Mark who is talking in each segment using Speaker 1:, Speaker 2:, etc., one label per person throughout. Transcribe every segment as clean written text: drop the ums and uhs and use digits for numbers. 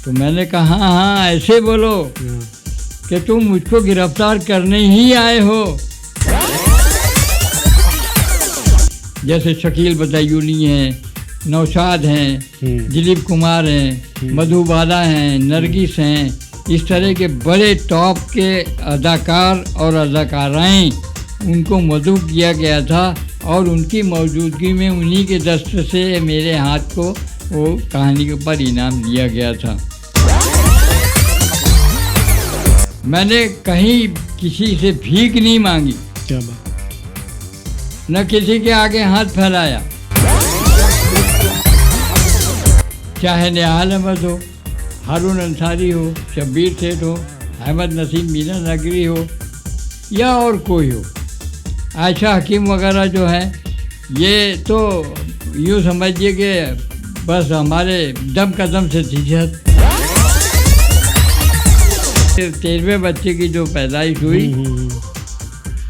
Speaker 1: تو میں نے کہا ہاں ایسے بولو کہ تم مجھ کو گرفتار کرنے ہی آئے ہو. جیسے شکیل بدایونی ہیں, نوشاد ہیں, دلیپ کمار ہیں, مدھو بالا ہیں, نرگس ہیں, اس طرح کے بڑے ٹاپ کے اداکار اور اداکارائیں ان کو مدعو کیا گیا تھا, اور ان کی موجودگی میں انہی کے دست سے میرے ہاتھ کو وہ کہانی کے اوپر انعام دیا گیا تھا. میں نے کہیں کسی سے بھیک نہیں مانگی,
Speaker 2: کیا بات,
Speaker 1: نہ کسی کے آگے ہاتھ پھیلایا. چاہے نہال احمد ہو, ہارون انصاری ہو, شبیر سیٹھ ہو, احمد نسیم مینا نگری ہو, یا اور کوئی ہو, عائشہ حکیم وغیرہ جو ہیں, یہ تو یوں سمجھیے کہ بس ہمارے دم قدم سے تھی. 13ویں بچے کی جو پیدائش ہوئی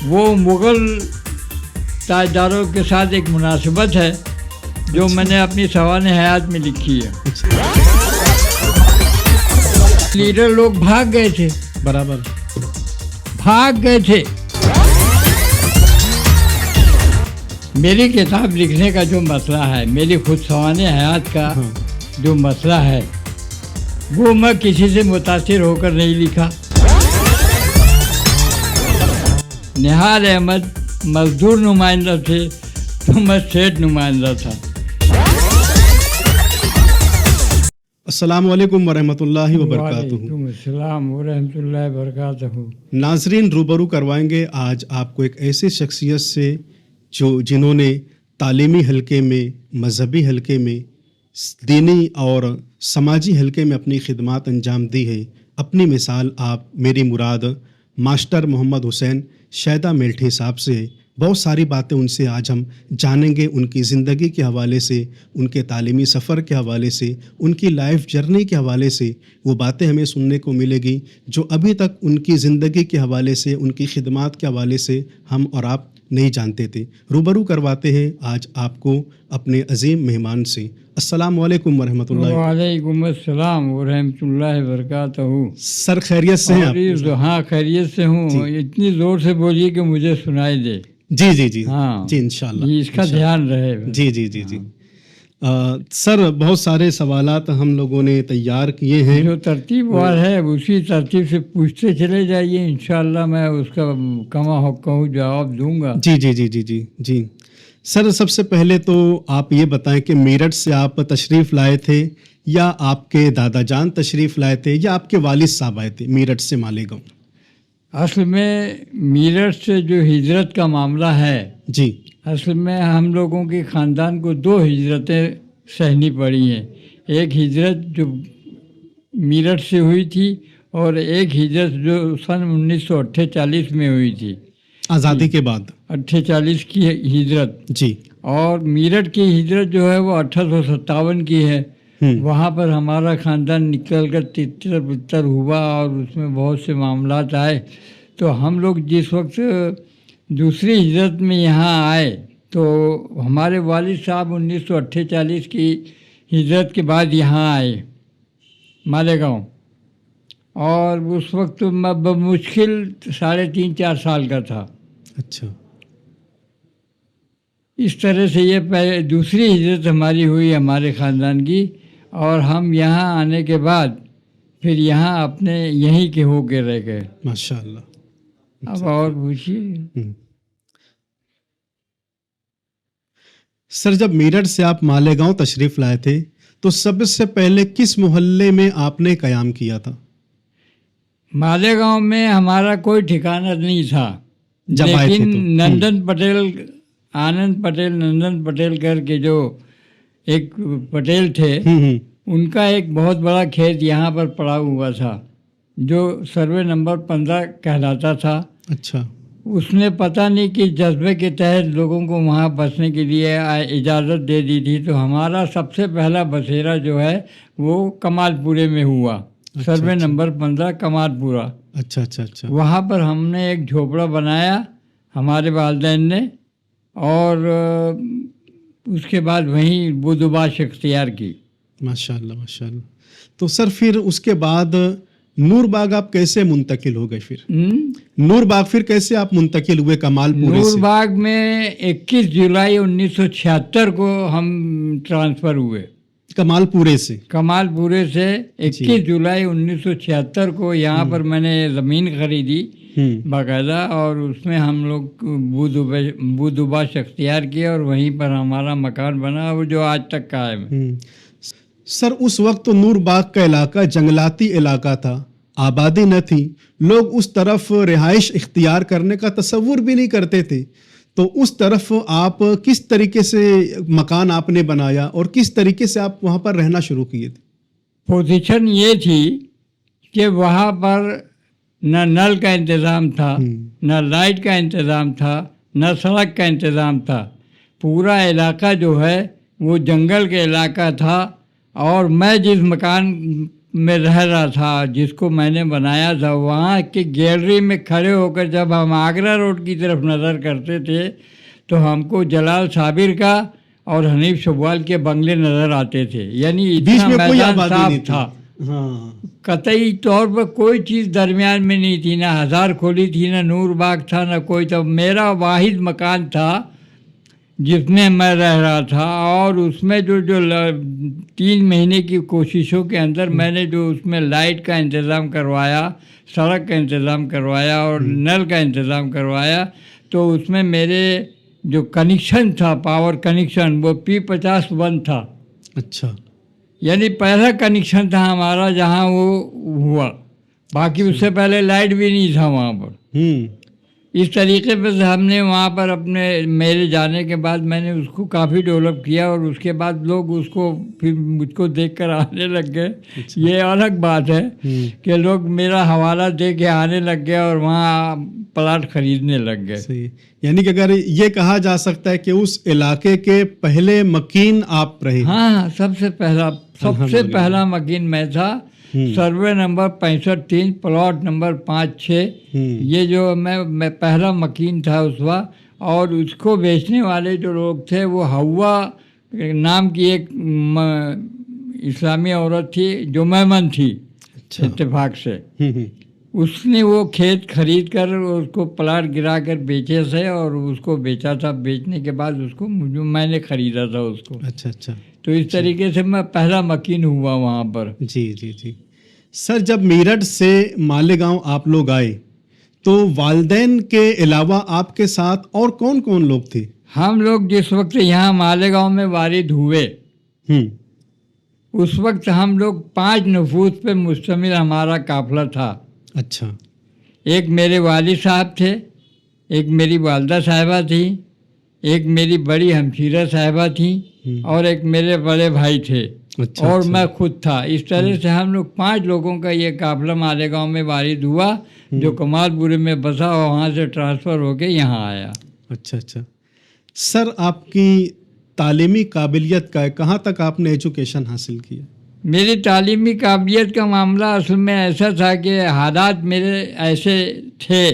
Speaker 1: وہ مغل تاجداروں کے ساتھ ایک مناسبت ہے جو میں نے اپنی سوانح حیات میں لکھی ہے. لیڈر لوگ بھاگ گئے تھے,
Speaker 2: برابر
Speaker 1: بھاگ گئے تھے. میری کتاب لکھنے کا جو مسئلہ ہے, میری خود سوانح حیات کا جو مسئلہ ہے, وہ میں کسی سے متاثر ہو کر نہیں لکھا. نہال احمد مزدور نمائندہ تھے تو میں سیٹ نمائندہ تھا.
Speaker 2: السلام علیکم ورحمۃ اللہ وبرکاتہ.
Speaker 1: وعلیکم السلام ورحمۃ اللہ وبرکاتہ.
Speaker 2: ناظرین, روبرو کروائیں گے آج آپ کو ایک ایسی شخصیت سے جنہوں نے تعلیمی حلقے میں, مذہبی حلقے میں, دینی اور سماجی حلقے میں اپنی خدمات انجام دی ہے. اپنی مثال آپ, میری مراد ماسٹر محمد حسین شیدا میلٹھی صاحب سے ہے. بہت ساری باتیں ان سے آج ہم جانیں گے, ان کی زندگی کے حوالے سے, ان کے تعلیمی سفر کے حوالے سے, ان کی لائف جرنی کے حوالے سے. وہ باتیں ہمیں سننے کو ملے گی جو ابھی تک ان کی زندگی کے حوالے سے, ان کی خدمات کے حوالے سے ہم اور آپ نہیں جانتے تھے. روبرو کرواتے ہیں آج آپ کو اپنے عظیم مہمان سے. السلام علیکم ورحمۃ اللہ.
Speaker 1: وعلیکم السلام ورحمۃ اللہ وبرکاتہ.
Speaker 2: سر خیریت سے ہیں آپ؟
Speaker 1: ہاں خیریت سے ہوں. اتنی زور سے بولیے کہ مجھے سنائی دے.
Speaker 2: جی جی جی
Speaker 1: ہاں
Speaker 2: جی, انشاءاللہ
Speaker 1: اس کا دھیان رہے.
Speaker 2: جی جی جی جی. سر, بہت سارے سوالات ہم لوگوں نے تیار کیے ہیں.
Speaker 1: جو ترتیب وار ہے اسی ترتیب سے پوچھتے چلے جائیے, انشاءاللہ میں اس کا کما حق جواب دوں گا.
Speaker 2: جی جی جی جی جی جی. سر, سب سے پہلے تو آپ یہ بتائیں کہ میرٹھ سے آپ تشریف لائے تھے, یا آپ کے دادا جان تشریف لائے تھے, یا آپ کے والد صاحب آئے تھے میرٹھ سے مالیگاؤں؟
Speaker 1: اصل میں میرٹھ سے جو ہجرت کا معاملہ ہے,
Speaker 2: جی,
Speaker 1: اصل میں ہم لوگوں کے خاندان کو 2 ہجرتیں سہنی پڑی ہیں. ایک ہجرت جو میرٹھ سے ہوئی تھی, اور ایک ہجرت جو سن 1948 میں ہوئی تھی,
Speaker 2: آزادی کے بعد
Speaker 1: 48 کی ہجرت.
Speaker 2: جی.
Speaker 1: اور میرٹھ کی ہجرت جو ہے وہ 1857 کی ہے. وہاں پر ہمارا خاندان نکل کر تتر بتر ہوا, اور اس میں بہت سے معاملات آئے. تو ہم لوگ جس وقت دوسری ہجرت میں یہاں آئے تو ہمارے والد صاحب 1948 کی ہجرت کے بعد یہاں آئے مالیگاؤں, اور اس وقت میں بمشکل 3.5-4 سال کا تھا.
Speaker 2: اچھا.
Speaker 1: اس طرح سے یہ دوسری ہجرت ہماری ہوئی ہمارے خاندان کی, اور ہم یہاں آنے کے بعد پھر یہاں اپنے یہیں کے ہو کے رہ گئے.
Speaker 2: ماشاء اللہ.
Speaker 1: اب اور پوچھیے.
Speaker 2: سر, جب میرٹھ سے آپ مالیگاؤں تشریف لائے تھے تو سب سے پہلے کس محلے میں آپ نے قیام کیا تھا؟
Speaker 1: مالیگاؤں میں ہمارا کوئی ٹھکانہ نہیں تھا, لیکن نندن پٹیل, آنند پٹیل, نندن پٹیل کر کے جو ایک پٹیل تھے, ان کا ایک بہت بڑا کھیت یہاں پر پڑا ہوا تھا جو سروے نمبر 15 کہلاتا تھا.
Speaker 2: اچھا.
Speaker 1: اس نے پتہ نہیں کہ جذبے کے تحت لوگوں کو وہاں بسنے کے لیے اجازت دے دی تھی. تو ہمارا سب سے پہلا بسیرا جو ہے وہ کمال پورے میں ہوا. سروے نمبر 15 کمال پورا.
Speaker 2: اچھا اچھا اچھا.
Speaker 1: وہاں پر ہم نے ایک جھوپڑا بنایا ہمارے والدین نے, اور اس کے بعد وہیں بدوباش اختیار کی.
Speaker 2: ماشاء اللہ ماشاء اللہ. تو سر پھر اس کے بعد نور باغ آپ کیسے منتقل ہو گئے؟ پھر
Speaker 1: ہم؟
Speaker 2: نور باغ پھر کیسے آپ منتقل ہوئے کمال پورے
Speaker 1: نور
Speaker 2: سے؟
Speaker 1: باغ میں 21 جولائی 1976 کو ہم ٹرانسفر ہوئے
Speaker 2: کمال پورے سے؟
Speaker 1: کمال پورے سے 21 جولائی 1976 کو یہاں پر میں نے زمین خریدی باقاعدہ، اور اس میں ہم لوگ بودوبا شختیار کیا اور وہیں پر ہمارا مکان بنا، وہ جو آج تک قائم ہے۔
Speaker 2: سر اس وقت تو نور باغ کا علاقہ جنگلاتی علاقہ تھا، آبادی نہ تھی، لوگ اس طرف رہائش اختیار کرنے کا تصور بھی نہیں کرتے تھے، تو اس طرف آپ کس طریقے سے مکان آپ نے بنایا اور کس طریقے سے آپ وہاں پر رہنا شروع کیے تھے؟
Speaker 1: پوزیشن یہ تھی کہ وہاں پر نہ نل کا انتظام تھا، نہ لائٹ کا انتظام تھا، نہ سڑک کا انتظام تھا، پورا علاقہ جو ہے وہ جنگل کا علاقہ تھا، اور میں جس مکان میں رہ رہا تھا، جس کو میں نے بنایا تھا، وہاں کی گیلری میں کھڑے ہو کر جب ہم آگرہ روڈ کی طرف نظر کرتے تھے تو ہم کو جلال صابر کا اور حنیف شبوال کے بنگلے نظر آتے تھے، یعنی
Speaker 2: بیچ
Speaker 1: اتنا
Speaker 2: میں کوئی
Speaker 1: میدان
Speaker 2: آبادی
Speaker 1: صاف
Speaker 2: نہیں تھی۔
Speaker 1: تھا،
Speaker 2: ہاں،
Speaker 1: قطعی طور پر کوئی چیز درمیان میں نہیں تھی، نہ ہزار کھولی تھی، نہ نور باغ تھا، نہ کوئی تھا، میرا واحد مکان تھا جس میں میں رہ رہا تھا، اور اس میں جو 3 مہینے کی کوششوں کے اندر میں نے جو اس میں لائٹ کا انتظام کروایا، سڑک کا انتظام کروایا اور نل کا انتظام کروایا، تو اس میں میرے جو کنیکشن تھا، پاور کنیکشن، وہ P51 تھا،
Speaker 2: اچھا،
Speaker 1: یعنی پہلا کنیکشن تھا ہمارا جہاں وہ ہوا، باقی اس سے پہلے لائٹ بھی نہیں تھا وہاں پر۔ اس طریقے سے ہم نے وہاں پر اپنے میرے جانے کے بعد میں نے اس کو کافی ڈیولپ کیا، اور اس کے بعد لوگ اس کو پھر مجھ کو دیکھ کر آنے لگ گئے۔ یہ الگ بات ہے کہ لوگ میرا حوالہ دے کے آنے لگ گئے اور وہاں پلاٹ خریدنے لگ گئے۔
Speaker 2: صحیح، یعنی کہ اگر یہ کہا جا سکتا ہے کہ اس علاقے کے پہلے مکین آپ رہے۔
Speaker 1: ہاں، سب سے پہلا مکین میں تھا، سروے نمبر 65-3 پلاٹ نمبر 5-6، یہ جو میں پہلا مکین تھا اس وقت، اور اس کو بیچنے والے جو لوگ تھے وہ ہوا نام کی ایک اسلامی عورت تھی جو میمن تھی، اتفاق سے اس نے وہ کھیت خرید کر اس کو پلاٹ گرا کر بیچے تھے، اور اس کو بیچا تھا، بیچنے کے بعد اس کو میں نے خریدا تھا اس کو۔
Speaker 2: اچھا اچھا،
Speaker 1: تو اس طریقے سے میں پہلا مکین ہوا وہاں پر۔
Speaker 2: جی جی جی۔ سر جب میرٹھ سے مالیگاؤں آپ لوگ آئے تو والدین کے علاوہ آپ کے ساتھ اور کون کون لوگ تھے؟
Speaker 1: ہم لوگ جس وقت یہاں مالیگاؤں میں وارد ہوئے اس وقت ہم لوگ 5 نفوس پہ مشتمل ہمارا قافلہ تھا۔
Speaker 2: اچھا،
Speaker 1: ایک میرے والد صاحب تھے، ایک میری والدہ صاحبہ تھی، ایک میری بڑی ہمشیرہ صاحبہ تھیں، اور ایک میرے بڑے بھائی تھے، اور میں خود تھا۔ اس طرح سے ہم لوگ 5 لوگوں کا یہ قافلہ مالیگاؤں میں وارد ہوا، جو کمال پورے میں بسا اور وہاں سے ٹرانسفر ہو کے یہاں آیا۔
Speaker 2: اچھا اچھا۔ سر آپ کی تعلیمی قابلیت کا ہے، کہاں تک آپ نے ایجوکیشن حاصل کیا؟
Speaker 1: میری تعلیمی قابلیت کا معاملہ اصل میں ایسا تھا کہ حالات میرے ایسے تھے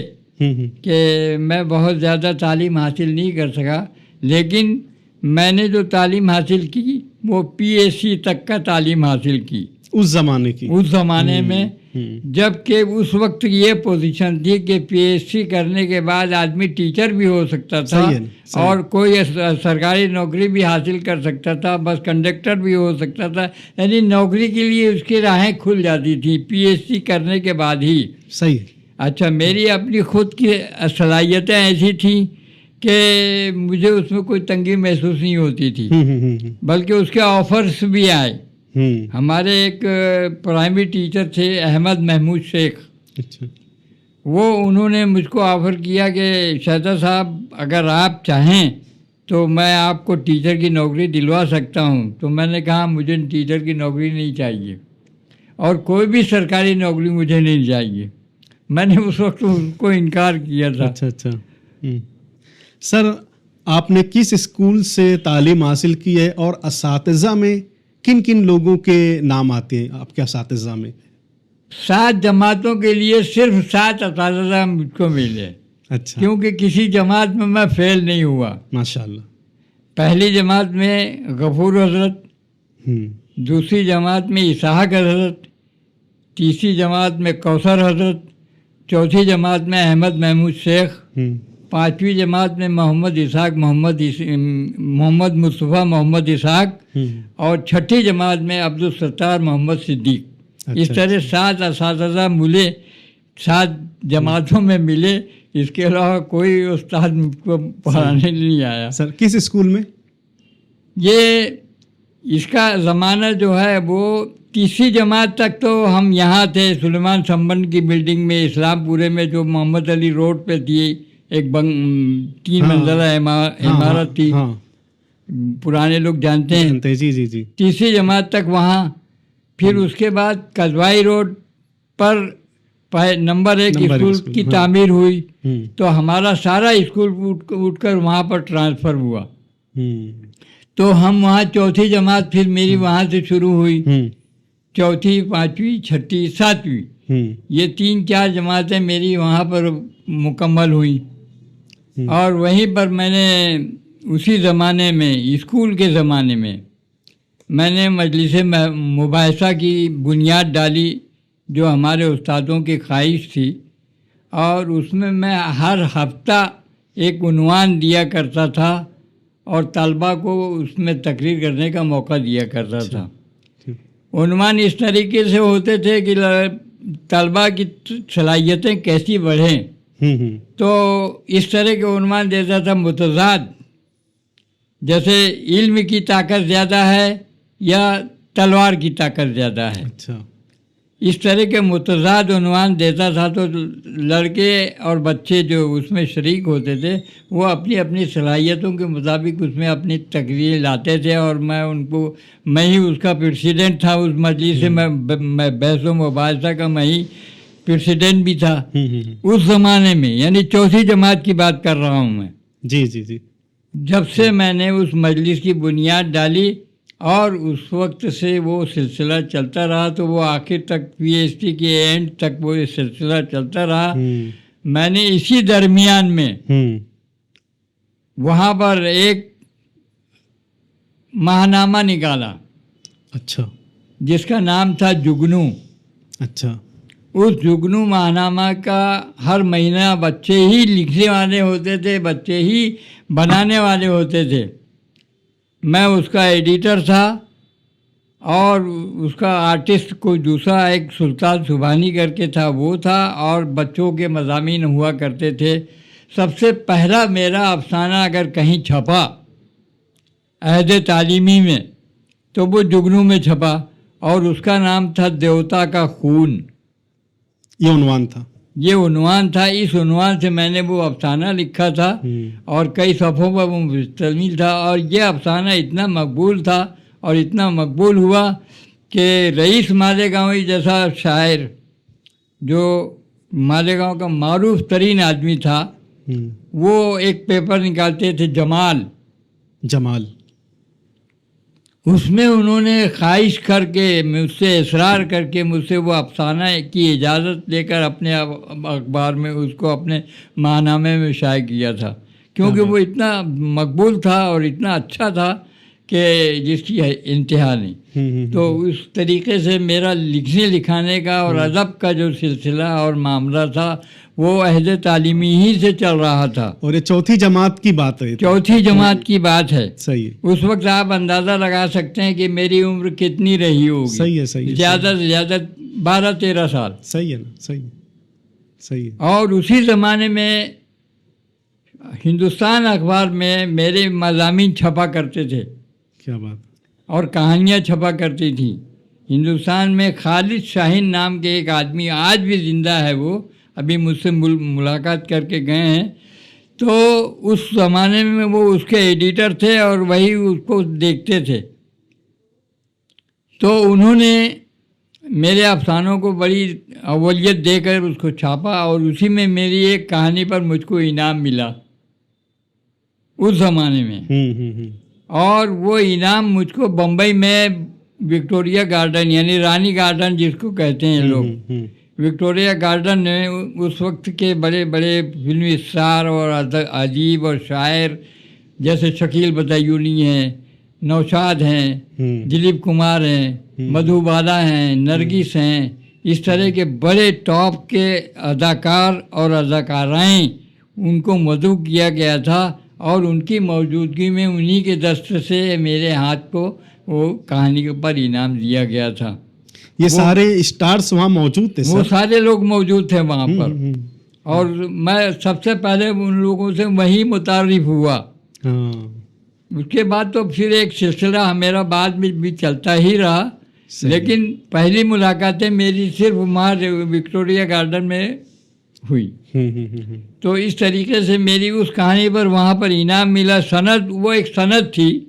Speaker 1: کہ میں بہت زیادہ تعلیم حاصل نہیں کر سکا، لیکن میں نے جو تعلیم حاصل کی وہ PhD تک کا تعلیم حاصل کی
Speaker 2: اس زمانے کی،
Speaker 1: اس زمانے میں، جبکہ اس وقت یہ پوزیشن تھی کہ PhD کرنے کے بعد آدمی ٹیچر بھی ہو سکتا تھا، اور کوئی سرکاری نوکری بھی حاصل کر سکتا تھا، بس کنڈکٹر بھی ہو سکتا تھا، یعنی نوکری کے لیے اس کی راہیں کھل جاتی تھیں PhD کرنے کے بعد ہی۔
Speaker 2: صحیح۔
Speaker 1: اچھا، میری اپنی خود کی صلاحیتیں ایسی تھیں کہ مجھے اس میں کوئی تنگی محسوس نہیں ہوتی تھی، بلکہ اس کے آفرز بھی آئے۔ ہمارے ایک پرائمری ٹیچر تھے احمد محمود شیخ، وہ انہوں نے مجھ کو آفر کیا کہ شہزاد صاحب اگر آپ چاہیں تو میں آپ کو ٹیچر کی نوکری دلوا سکتا ہوں۔ تو میں نے کہا مجھے ٹیچر کی نوکری نہیں چاہیے، اور کوئی بھی سرکاری نوکری مجھے نہیں چاہیے، میں نے اس وقت اس کو انکار کیا تھا۔
Speaker 2: اچھا اچھا۔ سر آپ نے کس اسکول سے تعلیم حاصل کی ہے، اور اساتذہ میں کن کن لوگوں کے نام آتے ہیں آپ کے اساتذہ میں؟
Speaker 1: 7 جماعتوں کے لیے صرف 7 اساتذہ مجھ کو ملے۔
Speaker 2: اچھا،
Speaker 1: کیونکہ کسی جماعت میں فیل نہیں ہوا۔
Speaker 2: ماشاء اللہ۔
Speaker 1: پہلی جماعت میں غفور حضرت، दूसरी जमात में इसहाक हजरत, तीसरी जमात में कौसर हजरत, चौथी जमात में अहमद महमूद शेख, पांचवी जमात में मोहम्मद इसहाक मोहम्मद मुस्तफ़ा मोहम्मद इसहाक, और छठी जमात में अब्दुल सत्तार मोहम्मद सिद्दीक। इस तरह 7 असातिज़ा मिले, 7 जमातों में मिले। इसके अलावा कोई उस्ताद मुझको पढ़ाने नहीं आया।
Speaker 2: सर किस स्कूल में?
Speaker 1: ये इसका ज़माना जो है वो तीसरी जमात तक तो हम यहाँ थे, सुलेमान संबन की बिल्डिंग में, इस्लामपुरे में, जो मोहम्मद अली रोड पे थी, एक 3 मंजिला इमारत थी। पुराने लोग जानते हैं।
Speaker 2: जी जी जी।
Speaker 1: तीसरी जमात तक वहाँ, फिर उसके बाद कदवाई रोड पर नंबर 1 स्कूल की तामीर हुई, तो हमारा सारा स्कूल उठकर वहाँ पर ट्रांसफ़र हुआ। तो हम वहाँ चौथी जमात फिर मेरी वहाँ से शुरू हुई। चौथी, पाँचवीं, छठी, सातवीं, ये 3-4 जमातें मेरी वहाँ पर मुकम्मल हुई। और वहीं पर मैंने उसी ज़माने में, स्कूल के ज़माने में, मैंने मजलिस मुबाहिसा की बुनियाद डाली, जो हमारे उस्तादों की ख्वाहिश थी। और उसमें मैं हर हफ्ता एक उन्वान दिया करता था और तलबा को उसमें तकरीर करने का मौका दिया करता था। उन्वान इस तरीके से होते थे कि तलबा की सलाहियतें कैसी बढ़ें। तो इस तरह के उन्वान देता था मुतज़ाद, जैसे इल्म की ताकत ज़्यादा है या तलवार की ताकत ज़्यादा है।
Speaker 2: अच्छा,
Speaker 1: इस तरह के मुतज़ाद उन्वान देता था। तो लड़के और बच्चे जो उसमें शरीक होते थे वो अपनी अपनी सलाहियतों के मुताबिक उसमें अपनी तकरीर लाते थे, और मैं ही उसका प्रेसिडेंट था उस मजलिस से। मैं बहस व मुबाहिसा का मैं ही प्रेसिडेंट भी था उस ज़माने में, यानी चौथी जमात की बात कर रहा हूँ मैं।
Speaker 2: जी जी जी।
Speaker 1: जब से मैंने उस मजलिस की बुनियाद डाली और उस वक्त से वो सिलसिला चलता रहा, तो वो आखिर तक PhD के एंड तक वो सिलसिला चलता रहा। मैंने इसी दरमियान में वहाँ पर एक माहनामा निकाला।
Speaker 2: अच्छा।
Speaker 1: जिसका नाम था जुगनू।
Speaker 2: अच्छा।
Speaker 1: उस जुगनू माहनामा का हर महीना बच्चे ही लिखने वाले होते थे, बच्चे ही बनाने वाले होते थे। मैं उसका एडिटर था और उसका आर्टिस्ट कोई दूसरा एक सुल्तान सुबहानी करके था, वो था, और बच्चों के मज़ामीन हुआ करते थे। सबसे पहला मेरा अफसाना अगर कहीं छपा अहद तालीमी में तो वो जुगनू में छपा, और उसका नाम था देवता का खून।
Speaker 2: ये उन्वान था।
Speaker 1: ये उन्वान था। इस उन्वान से मैंने वो अफसाना लिखा था और कई सफ़ों पर वो मुश्तमिल था। और ये अफसाना इतना मकबूल था और इतना मकबूल हुआ कि रईस मालेगांवी जैसा शायर, जो मालेगांव का मारूफ तरीन आदमी था, वो एक पेपर निकालते थे जमाल। उसमें उन्होंने ख्वाहिश करके मुझसे इसरार करके मुझसे वो अफसाना की इजाज़त लेकर अपने अखबार में उसको अपने माहनामे में शाये किया था, क्योंकि वो इतना मकबूल था और इतना अच्छा था कि जिसकी इंतहा नहीं। तो उस तरीके से मेरा लिखने लिखाने का और अदब का जो सिलसिला और मामला था वो अहद तालीमी ही से चल रहा था।
Speaker 2: और ये चौथी जमात की बात है।
Speaker 1: चौथी जमात की बात है।
Speaker 2: सही है।
Speaker 1: उस वक्त आप अंदाज़ा लगा सकते हैं कि मेरी उम्र कितनी रही होगी।
Speaker 2: सही है, सही है।
Speaker 1: ज़्यादा से ज़्यादा 12-13 साल।
Speaker 2: सही है ना, सही है।
Speaker 1: और उसी ज़माने में हिंदुस्तान अखबार में मेरे मज़ामीन छपा करते थे।
Speaker 2: क्या बात।
Speaker 1: और कहानियाँ छपा करती थी। हिंदुस्तान में खालिद शाहीन नाम के एक आदमी, आज भी ज़िंदा है, वो अभी मुझसे मुलाकात करके गए हैं। तो उस ज़माने में वो उसके एडिटर थे और वही उसको देखते थे। तो उन्होंने मेरे अफसानों को बड़ी अव्वलियत देकर उसको छापा और उसी में मेरी एक कहानी पर मुझको इनाम मिला उस ज़माने में। और वो इनाम मुझको बम्बई में विक्टोरिया गार्डन, यानी रानी गार्डन जिसको कहते हैं लोग, विक्टोरिया गार्डन ने उस वक्त के बड़े बड़े फिल्मी स्टार और अदीब और शायर जैसे शकील बदायूनी हैं, नौशाद हैं, दिलीप कुमार हैं, मधुबाला हैं, नरगिस हैं, इस तरह के बड़े टॉप के अदाकार और अदाकाराएं उनको मदऊ किया गया था और उनकी मौजूदगी में उन्हीं के दस्त से मेरे हाथ को वो कहानी के पर इनाम दिया गया था।
Speaker 2: ये सारे स्टार्स वहाँ मौजूद थे
Speaker 1: वो
Speaker 2: सर?
Speaker 1: सारे लोग मौजूद थे वहाँ पर और मैं सबसे पहले उन लोगों से वहीं मुतारिफ हुआ।
Speaker 2: हाँ,
Speaker 1: उसके बाद तो फिर एक सिलसिला मेरा बाद में भी चलता ही रहा, लेकिन पहली मुलाकातें मेरी सिर्फ वहाँ विक्टोरिया गार्डन में हुई। तो इस तरीके से मेरी उस कहानी पर वहाँ पर इनाम मिला। सनद, वो एक सनद थी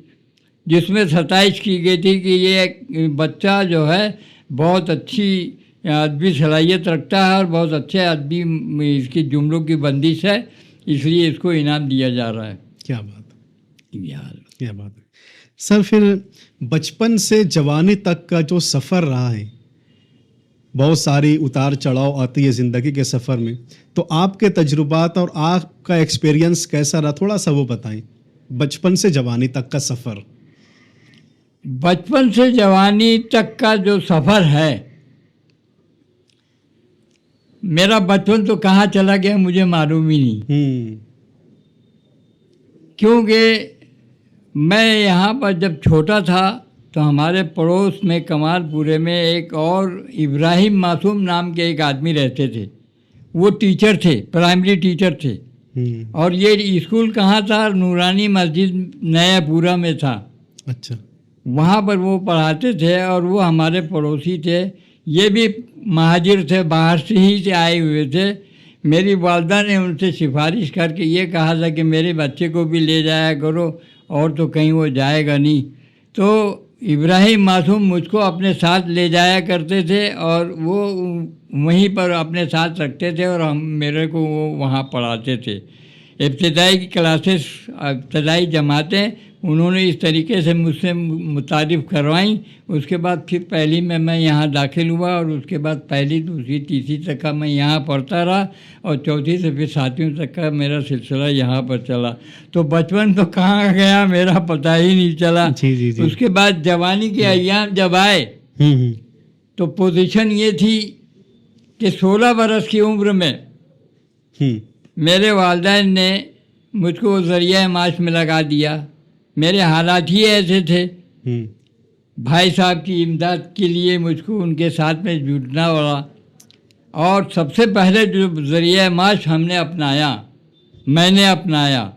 Speaker 1: जिसमें 27 की गई थी कि ये बच्चा जो है बहुत अच्छी अदबी सलाहियत रखता है और बहुत अच्छे अदबी इसकी जुमलों की बंदिश है, इसलिए इसको इनाम दिया जा रहा है।
Speaker 2: क्या बात है,
Speaker 1: यार
Speaker 2: क्या बात है सर। फिर बचपन से जवानी तक का जो सफ़र रहा है, बहुत सारी उतार चढ़ाव आती है ज़िंदगी के सफ़र में, तो आपके तजुर्बात और आपका एक्सपीरियंस कैसा रहा, थोड़ा सा वो बताएं। बचपन से जवानी तक का सफ़र।
Speaker 1: बचपन से जवानी तक का जो सफ़र है, मेरा बचपन तो कहाँ चला गया मुझे मालूम ही नहीं, क्योंकि मैं यहाँ पर जब छोटा था तो हमारे पड़ोस में कमालपुरे में एक और इब्राहिम मासूम नाम के एक आदमी रहते थे। वो टीचर थे, प्राइमरी टीचर थे। और ये स्कूल कहाँ था? नूरानी मस्जिद नयापुरा में था।
Speaker 2: अच्छा।
Speaker 1: वहाँ पर वो पढ़ाते थे और वो हमारे पड़ोसी थे। ये भी महाजिर थे, बाहर से ही से आए हुए थे। मेरी वालदा ने उनसे सिफारिश करके ये कहा था कि मेरे बच्चे को भी ले जाया करो, और तो कहीं वो जाएगा नहीं। तो इब्राहिम मासूम मुझको अपने साथ ले जाया करते थे और वो वहीं पर अपने साथ रखते थे और हम मेरे को वो वहाँ पढ़ाते थे। इब्तिदाई की क्लासेस, इब्तिदाई जमातें उन्होंने इस तरीके से मुझसे मुतारिफ़ करवाई। उसके बाद फिर पहली में मैं यहाँ दाखिल हुआ और उसके बाद पहली, दूसरी, तीसरी तक का मैं यहाँ पढ़ता रहा और चौथी से फिर 7वीं तक का मेरा सिलसिला यहाँ पर चला। तो बचपन तो कहाँ गया मेरा पता ही नहीं चला।
Speaker 2: जी।
Speaker 1: उसके बाद जवानी के अय्याम जब आए तो पोजीशन ये थी कि 16 बरस की उम्र में मेरे वालिदैन ने मुझको ज़रिया माश में लगा दिया। मेरे हालात ही ऐसे थे। भाई साहब की इमदाद के लिए मुझको उनके साथ में जुटना पड़ा और सबसे पहले जो ज़रिया माश हमने अपनाया, मैंने अपनाया,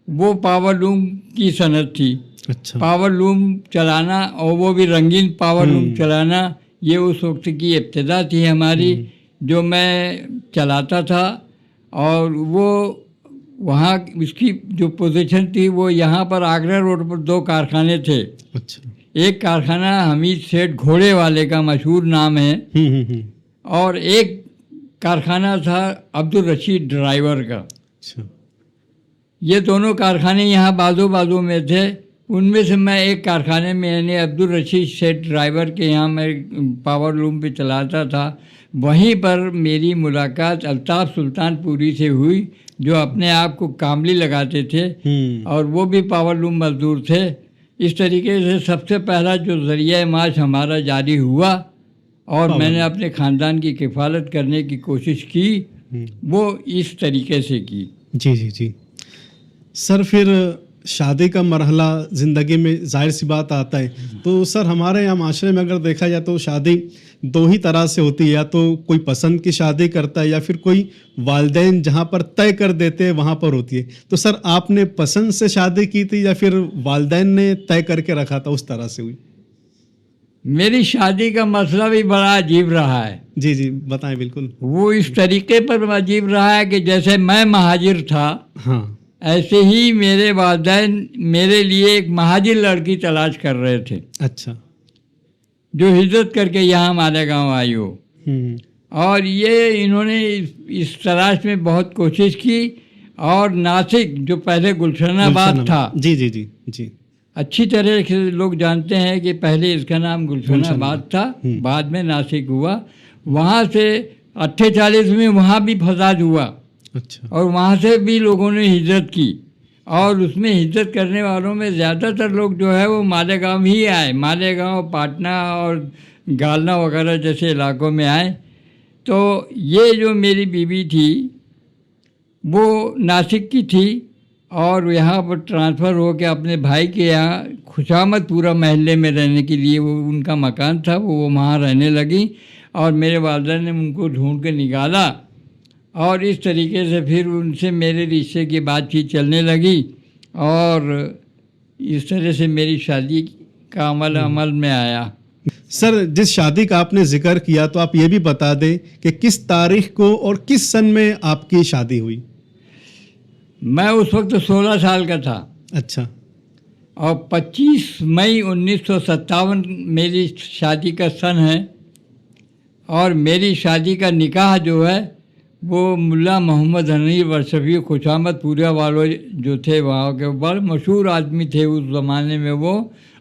Speaker 1: वो पावर लूम की सनत थी।
Speaker 2: अच्छा।
Speaker 1: पावर लूम चलाना, और वो भी रंगीन पावर लूम चलाना, ये उस वक्त की इब्तिदा थी हमारी, जो मैं चलाता था। और वो वहाँ इसकी जो पोजीशन थी वो यहाँ पर आगरा रोड पर 2 कारखाने थे।
Speaker 2: अच्छा।
Speaker 1: एक कारखाना हमीद सेठ घोड़े वाले का मशहूर नाम है और एक कारखाना था अब्दुल रशीद ड्राइवर का।
Speaker 2: अच्छा।
Speaker 1: ये दोनों कारखाने यहाँ बाजू बाजू में थे। उनमें से मैं एक कारखाने में यानी अब्दुल रशीद सेठ ड्राइवर के यहाँ मैं पावर लूम पे चलाता था। वहीं पर मेरी मुलाकात अल्ताफ़ सुल्तानपुरी से हुई, जो अपने आप को कामली लगाते थे और वो भी पावर लूम मजदूर थे। इस तरीके से सबसे पहला जो ज़रिया माश हमारा जारी हुआ और मैंने अपने ख़ानदान की किफ़ालत करने की कोशिश की, वो इस तरीके से की।
Speaker 2: जी। सर, फिर शादी का मरहला ज़िंदगी में ज़ाहिर सी बात आता है। तो सर, हमारे यहाँ माशरे में अगर देखा जाए तो शादी 2 ही तरह से होती है, या तो कोई पसंद की शादी करता है या फिर कोई वालिदैन जहाँ पर तय कर देते हैं वहाँ पर होती है। तो सर, आपने पसंद से शादी की थी या फिर वालिदैन ने तय करके रखा था, उस तरह से हुई?
Speaker 1: मेरी शादी का मसला भी बड़ा अजीब रहा है।
Speaker 2: जी, बताएं। बिल्कुल।
Speaker 1: वो इस तरीके पर अजीब रहा है कि जैसे मैं महाजिर था,
Speaker 2: हाँ,
Speaker 1: ऐसे ही मेरे वालिदैन मेरे लिए एक महाजिर लड़की तलाश कर रहे थे।
Speaker 2: अच्छा।
Speaker 1: जो हिजरत करके यहाँ हमारे गांव आई हो। और ये इन्होंने इस तलाश में बहुत कोशिश की और नासिक, जो पहले गुलशनाबाद था,
Speaker 2: जी,
Speaker 1: अच्छी तरह से लोग जानते हैं कि पहले इसका नाम गुलशनाबाद था, बाद में नासिक हुआ। वहाँ से 48 में वहाँ भी फसाद हुआ।
Speaker 2: अच्छा।
Speaker 1: और वहाँ से भी लोगों ने हिजरत की اور اس میں ہجرت کرنے والوں میں زیادہ تر لوگ جو ہے وہ مالیگاؤں ہی آئے، مالیگاؤں، پاٹنہ اور گالنا وغیرہ جیسے علاقوں میں آئے. تو یہ جو میری بیوی تھی وہ ناسک کی تھی اور یہاں پر ٹرانسفر ہو کے اپنے بھائی کے یہاں خوشامد پورا محلے میں رہنے کے لیے، وہ ان کا مکان تھا، وہ وہاں رہنے لگی اور میرے والدہ نے ان کو ڈھونڈ کے نکالا اور اس طریقے سے پھر ان سے میرے رشتے کی بات چیت چلنے لگی اور اس طرح سے میری شادی کا عمل میں آیا.
Speaker 2: سر جس شادی کا آپ نے ذکر کیا تو آپ یہ بھی بتا دیں کہ کس تاریخ کو اور کس سن میں آپ کی شادی ہوئی؟
Speaker 1: میں اس وقت 16 سال کا تھا.
Speaker 2: اچھا.
Speaker 1: اور 25 مئی 1957 میری شادی کا سن ہے اور میری شادی کا نکاح جو ہے وہ ملا محمد حنیف ورشفی خوشامد پوریا والے جو تھے وہاں کے بڑے مشہور آدمی تھے اس زمانے میں، وہ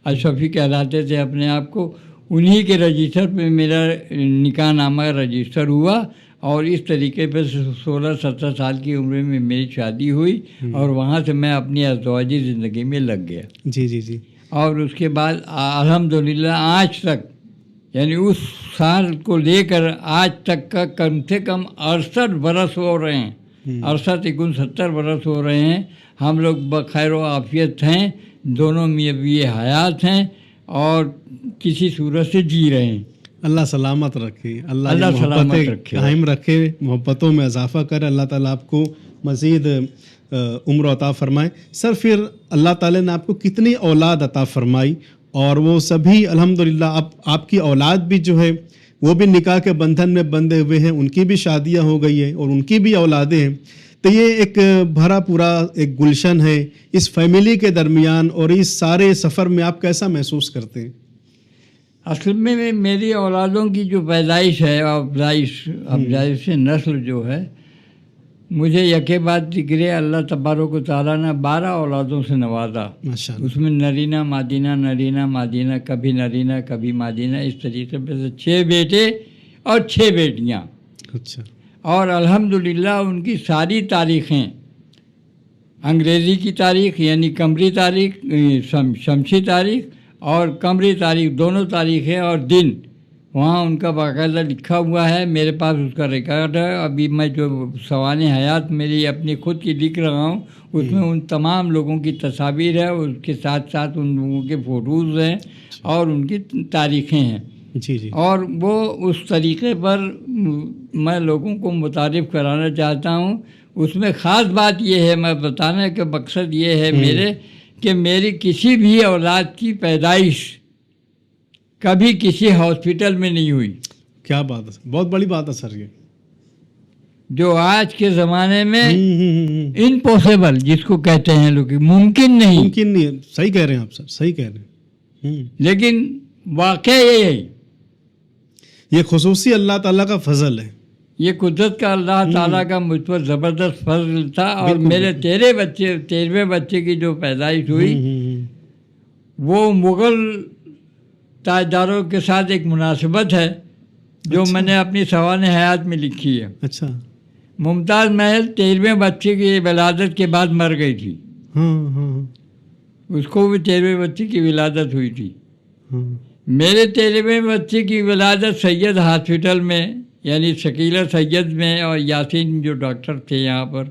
Speaker 1: اشرفی کہلاتے تھے اپنے آپ کو. انہی کے رجسٹر پہ میرا نکاح نامہ رجسٹر ہوا اور اس طریقے پہ 16-17 سال کی عمر میں میری شادی ہوئی اور وہاں سے میں اپنی ازدواجی زندگی میں لگ گیا.
Speaker 2: جی جی جی. اور
Speaker 1: اس کے بعد الحمدللہ آج تک، یعنی اس سال کو لے کر آج تک کا کم سے کم 68 برس ہو رہے ہیں. 68-69 برس ہو رہے ہیں. ہم لوگ بخیر و عافیت ہیں، دونوں میاں بیوی حیات ہیں اور کسی صورت سے جی رہے ہیں.
Speaker 2: اللہ سلامت رکھے، اللہ
Speaker 1: سلامت رکھے،
Speaker 2: قائم رکھے، محبتوں میں اضافہ کرے، اللہ تعالیٰ آپ کو مزید عمر عطا فرمائے. سر پھر اللہ تعالیٰ نے آپ کو کتنی اولاد عطا فرمائی اور وہ سبھی الحمدللہ آپ کی اولاد بھی جو ہے وہ بھی نکاح کے بندھن میں بندھے ہوئے ہیں، ان کی بھی شادیاں ہو گئی ہیں اور ان کی بھی اولادیں ہیں. تو یہ ایک بھرا پورا ایک گلشن ہے اس فیملی کے درمیان، اور اس سارے سفر میں آپ کیسا محسوس کرتے ہیں؟
Speaker 1: اصل میں میری اولادوں کی جو پیدائش ہے، افزائش نسل جو ہے، مجھے یکے بعد ذکر اللہ تبارک و تعالیٰ نے 12 اولادوں سے نوازا. اس میں نرینہ مادینہ، کبھی نرینہ کبھی مادینہ، اس طریقے سے 6 بیٹے اور 6 بیٹیاں.
Speaker 2: اچھا. اور
Speaker 1: الحمدللہ ان کی ساری تاریخیں، انگریزی کی تاریخ یعنی قمری تاریخ، شمسی تاریخ اور قمری تاریخ، دونوں تاریخیں اور دن وہاں ان کا باقاعدہ لکھا ہوا ہے. میرے پاس اس کا ریکارڈ ہے. ابھی میں جو سوانح حیات میری اپنی خود کی لکھ رہا ہوں اس میں ان تمام لوگوں کی تصاویر ہے، اس کے ساتھ ساتھ ان لوگوں کے فوٹوز ہیں اور ان کی تاریخیں ہیں.
Speaker 2: جی جی.
Speaker 1: اور وہ اس طریقے پر میں لوگوں کو متعارف کرانا چاہتا ہوں. اس میں خاص بات یہ ہے، میں بتانے کا مقصد یہ ہے میرے کہ میری کسی بھی اولاد کی پیدائش کبھی کسی ہاسپٹل میں نہیں ہوئی.
Speaker 2: کیا بات ہے، بہت بڑی بات ہے سر. یہ
Speaker 1: جو آج کے زمانے میں امپاسبل جس کو کہتے ہیں لوگ، ممکن نہیں.
Speaker 2: صحیح کہہ رہے ہیں آپ سر، صحیح کہہ رہے ہیں.
Speaker 1: لیکن واقع یہ ہے،
Speaker 2: یہ خصوصی اللہ تعالیٰ کا فضل ہے،
Speaker 1: یہ قدرت کا اللہ تعالیٰ کا مجھ پر زبردست فضل تھا. اور میرے 13ویں بچے کی جو پیدائش ہوئی وہ مغل تاجداروں کے ساتھ ایک مناسبت ہے جو میں نے اپنی سوانح حیات میں لکھی ہے.
Speaker 2: اچھا.
Speaker 1: ممتاز محل 13ویں بچے کی ولادت کے بعد مر گئی تھی. اس کو بھی 13ویں بچے کی ولادت ہوئی تھی. میرے 13ویں بچے کی ولادت سید ہاسپٹل میں یعنی شکیلہ سید میں، اور یاسین جو ڈاکٹر تھے یہاں پر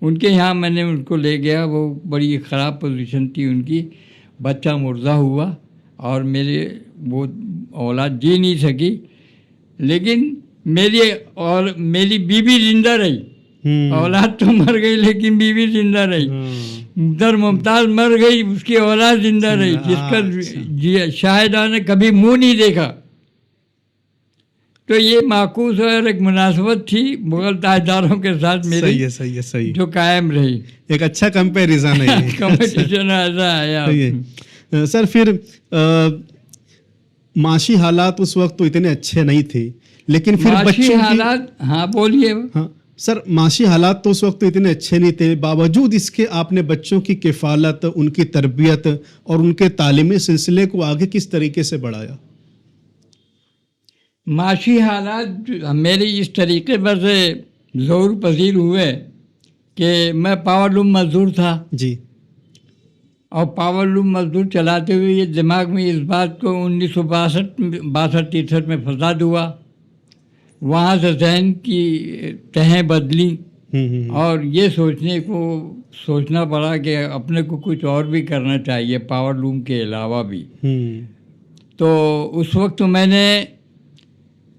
Speaker 1: ان کے یہاں میں نے ان کو لے گیا. وہ بڑی خراب پوزیشن تھی ان کی، بچہ مردہ ہوا اور میرے وہ اولاد جی نہیں سکی. لیکن میری بیوی زندہ رہی. اولاد تو مر گئی لیکن بیوی زندہ رہی. در ممتاز مر گئی، اس کی اولاد زندہ رہی جس کا شاہدہ نے کبھی منہ نہیں دیکھا. تو یہ معکوس اور ایک مناسبت تھی مغل تاجداروں کے ساتھ میری،
Speaker 2: صحیح
Speaker 1: جو قائم رہی.
Speaker 2: ایک اچھا کمپیریزن ہے.
Speaker 1: کمپٹیشن ایسا آیا.
Speaker 2: سر پھر معاشی حالات اس وقت تو اتنے اچھے نہیں تھے، لیکن پھر
Speaker 1: معاشی حالات، ہاں بولیے.
Speaker 2: ہاں سر، معاشی حالات تو اس وقت تو اتنے اچھے نہیں تھے، باوجود اس کے آپ نے بچوں کی کفالت، ان کی تربیت اور ان کے تعلیمی سلسلے کو آگے کس طریقے سے بڑھایا؟
Speaker 1: معاشی حالات میری اس طریقے پر سے ظہور پذیر ہوئے کہ میں پاور لوم مزدور تھا.
Speaker 2: جی.
Speaker 1: और पावर लूम मजदूर चलाते हुए ये दिमाग में इस बात को 1962-63 में फसाद हुआ। वहाँ से जहन की तहें बदली और ये सोचना पड़ा कि अपने को कुछ और भी करना चाहिए पावर लूम के अलावा भी। तो उस वक्त मैंने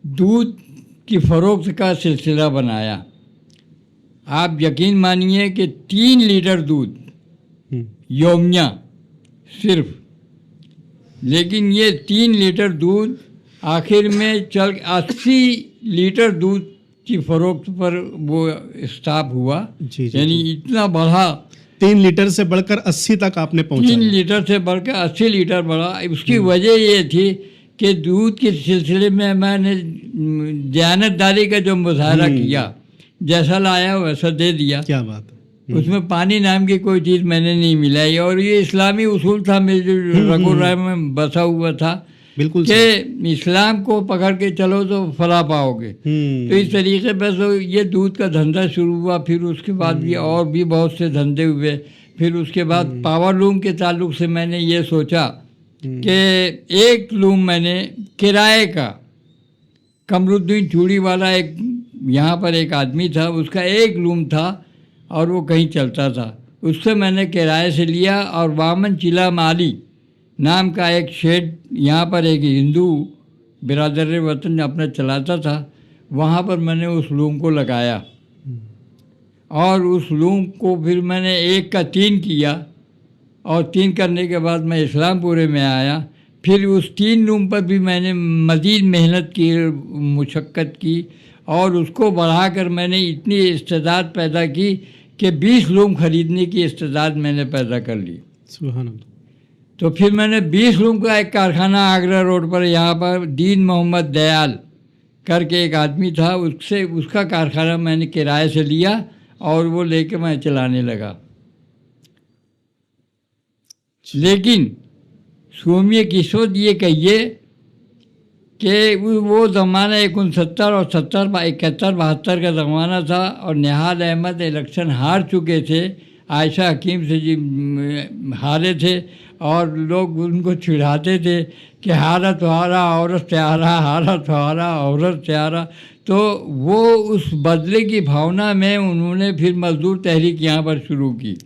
Speaker 1: दूध की फरोख्त का सिलसिला बनाया। आप यकीन मानिए कि 3 लीटर दूध यौमिया सिर्फ, लेकिन ये 3 लीटर दूध आखिर में चल 80 लीटर दूध की फरोख्त पर वो स्टॉप हुआ। यानी इतना बढ़ा,
Speaker 2: 3 लीटर से बढ़कर 80 तक आपने पहुंचा।
Speaker 1: 3 लीटर से बढ़कर 80 लीटर बढ़ा। उसकी वजह ये थी कि दूध के सिलसिले में मैंने दयानतदारी का जो मुजाहरा किया, जैसा लाया वैसा दे दिया।
Speaker 2: क्या बात है।
Speaker 1: उसमें पानी नाम की कोई चीज़ मैंने नहीं मिलाई। और ये इस्लामी उसूल था मेरे जो रगो राय में बसा हुआ था,
Speaker 2: बिल्कुल
Speaker 1: कि इस्लाम को पकड़ के चलो तो फला पाओगे। तो इस तरीके पर तो ये दूध का धंधा शुरू हुआ। फिर उसके बाद भी और भी बहुत से धंधे हुए। फिर उसके बाद पावर लूम के ताल्लुक से मैंने ये सोचा कि एक लूम मैंने किराए का, कमरुद्दीन चूड़ी वाला एक यहाँ पर एक आदमी था, उसका एक लूम था और वो कहीं चलता था। उससे मैंने किराए से लिया और वामन चिला माली नाम का एक शेड यहाँ पर एक हिंदू बिरादर वतन अपना चलाता था, वहाँ पर मैंने उस लूम को लगाया। और उस लूम को फिर मैंने 1 का 3 किया और 3 करने के बाद मैं इस्लामपुरे में आया। फिर उस 3 लूम पर भी मैंने मज़ीद मेहनत की, मुशक्क़त की और उसको बढ़ाकर मैंने इतनी इस्तेदाद पैदा की कि 20 लूम ख़रीदने की इस्तेदाद मैंने पैदा कर ली।
Speaker 2: सुभान अल्लाह।
Speaker 1: तो फिर मैंने 20 लूम का एक कारखाना आगरा रोड पर, यहाँ पर दीन मोहम्मद दयाल करके एक आदमी था, उसका कारखाना मैंने किराए से लिया और वो लेके मैं चलाने लगा। लेकिन सोमिए किस्मत ये कहिए कि वो ज़माना 69 और 70 71 72 का ज़माना था और निहाल अहमद इलेक्शन हार चुके थे, आयशा हकीम से जी हारे थे और लोग उनको चिढ़ाते थे कि हारा तो हारा औरत त्यारा, हारा तो हारा औरत त्यारा। तो वो उस बदले की भावना में उन्होंने फिर मजदूर तहरीक यहाँ पर शुरू की।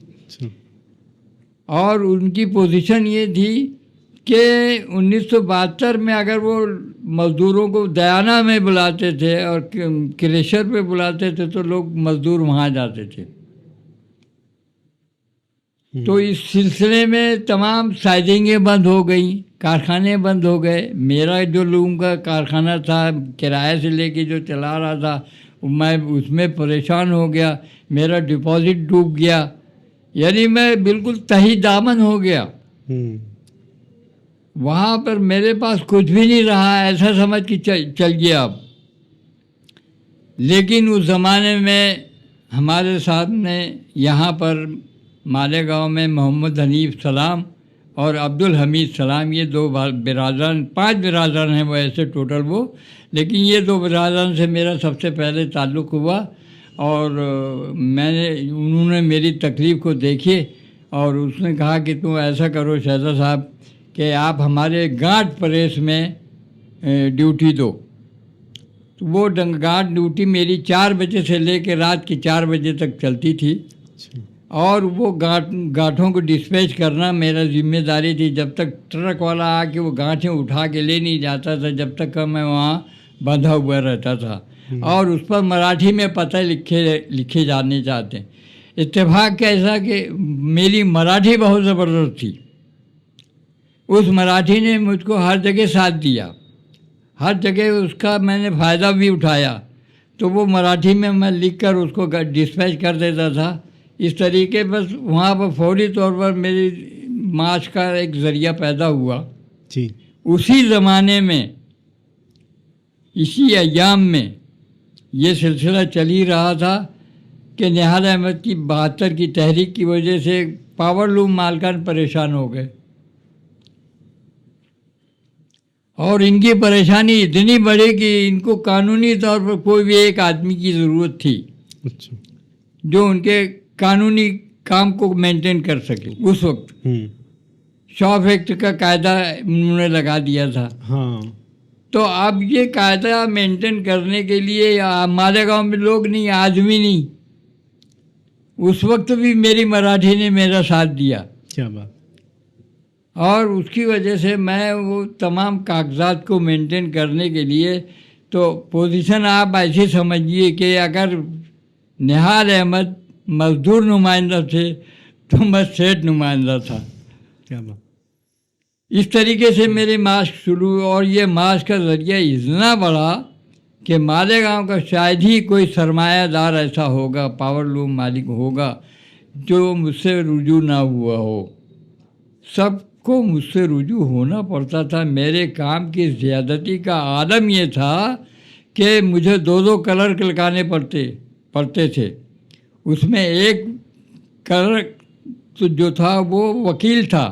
Speaker 1: और उनकी पोजीशन ये थी कि 1972 में अगर वो मज़दूरों को दयाना में बुलाते थे और क्रेशर पे बुलाते थे तो लोग मज़दूर वहाँ जाते थे। तो इस सिलसिले में तमाम साइजिंगें बंद हो गई, कारखाने बंद हो गए। मेरा जो लूम का कारखाना था किराए से लेके जो चला रहा था, मैं उसमें परेशान हो गया, मेरा डिपॉजिट डूब गया, यानी मैं बिल्कुल तही दामन हो गया। वहाँ पर मेरे पास कुछ भी नहीं रहा, ऐसा समझ के चल गया अब। लेकिन उस ज़माने में हमारे सामने यहाँ पर मालेगांव में मोहम्मद हनीफ सलाम और अब्दुल हमीद सलाम, ये 2 बिरादरान, 5 बिरादरान हैं वो ऐसे टोटल वो, लेकिन ये 2 बिरादरान से मेरा सबसे पहले ताल्लुक़ हुआ। और उन्होंने मेरी तकलीफ़ को देखे और उसने कहा कि तुम ऐसा करो शहज़ाद साहब कि आप हमारे गांठ प्रेस में ड्यूटी दो। तो वो गांठ ड्यूटी मेरी 4 बजे से लेकर रात के 4 बजे तक चलती थी और वो गांठों को डिस्पैच करना मेरा जिम्मेदारी थी। जब तक ट्रक वाला आके वो गांठें उठा के ले नहीं जाता था, जब तक मैं वहाँ बंधा हुआ रहता था। और उस पर मराठी में पता लिखे जाने चाहते हैं। इत्तेफाक कैसा कि मेरी मराठी बहुत ज़बरदस्त थी, उस मराठी ने मुझको हर जगह साथ दिया, हर जगह उसका मैंने फ़ायदा भी उठाया। तो वो मराठी में मैं लिखकर उसको डिस्पैच कर देता था। इस तरीके बस वहाँ पर फौरी तौर पर मेरी माश का एक ज़रिया पैदा हुआ
Speaker 2: जी।
Speaker 1: उसी ज़माने में, इसी अय्याम में ये सिलसिला चल ही रहा था कि निहाल अहमद की 72 की तहरीक की वजह से पावर लूम मालकान परेशान हो गए और इनकी परेशानी इतनी बढ़ी कि इनको कानूनी तौर पर कोई भी एक आदमी की ज़रूरत थी जो उनके कानूनी काम को मेंटेन कर सके उस वक्त। शॉप एक्ट का कायदा उन्होंने लगा दिया था।
Speaker 2: हाँ
Speaker 1: तो अब ये कायदा मेंटेन करने के लिए हमारे गांव में लोग नहीं, आदमी नहीं, उस वक्त भी मेरी मराठी ने मेरा साथ दिया।
Speaker 2: क्या बात।
Speaker 1: और उसकी वजह से मैं वो तमाम कागजात को मेंटेन करने के लिए, तो पोजीशन आप ऐसी समझिए कि अगर निहाल अहमद मजदूर नुमाइंदा थे तो मैं सेठ नुमाइंदा था।
Speaker 2: क्या बात।
Speaker 1: इस तरीके से मेरे मास्क शुरू, और ये मास्क का ज़रिया इतना बड़ा कि मालेगांव का शायद ही कोई सरमायादार ऐसा होगा, पावर लूम मालिक होगा जो मुझसे रुजू ना हुआ हो। सबको मुझसे रुजू होना पड़ता था। मेरे काम की ज़्यादती का आलम ये था कि मुझे 2 क्लर्क लगाने पड़ते थे। उसमें एक क्लर्क तो जो था वो वकील था,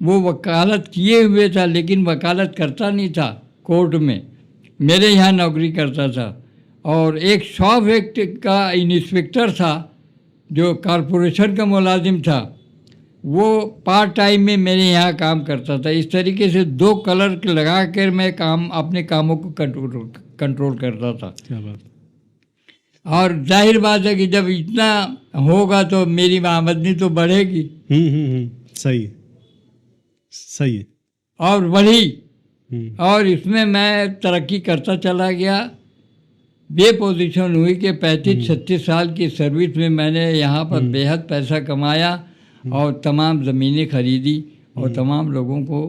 Speaker 1: वो वकालत किए हुए था, लेकिन वकालत करता नहीं था कोर्ट में, मेरे यहाँ नौकरी करता था। और एक शॉप एक्ट का इंस्पेक्टर था जो कॉरपोरेशन का मुलाजिम था, वो पार्ट टाइम में मेरे यहाँ काम करता था। इस तरीके से 2 क्लर्क लगा कर मैं अपने कामों को कंट्रोल करता था।
Speaker 2: क्या बात।
Speaker 1: और जाहिर बात है कि जब इतना होगा तो मेरी आमदनी तो बढ़ेगी।
Speaker 2: सही है, सही है।
Speaker 1: और बढ़ी, और इसमें मैं तरक्की करता चला गया। ये पोजीशन हुई कि 35-36 साल की सर्विस में मैंने यहाँ पर बेहद पैसा कमाया और तमाम ज़मीनें खरीदी और तमाम लोगों को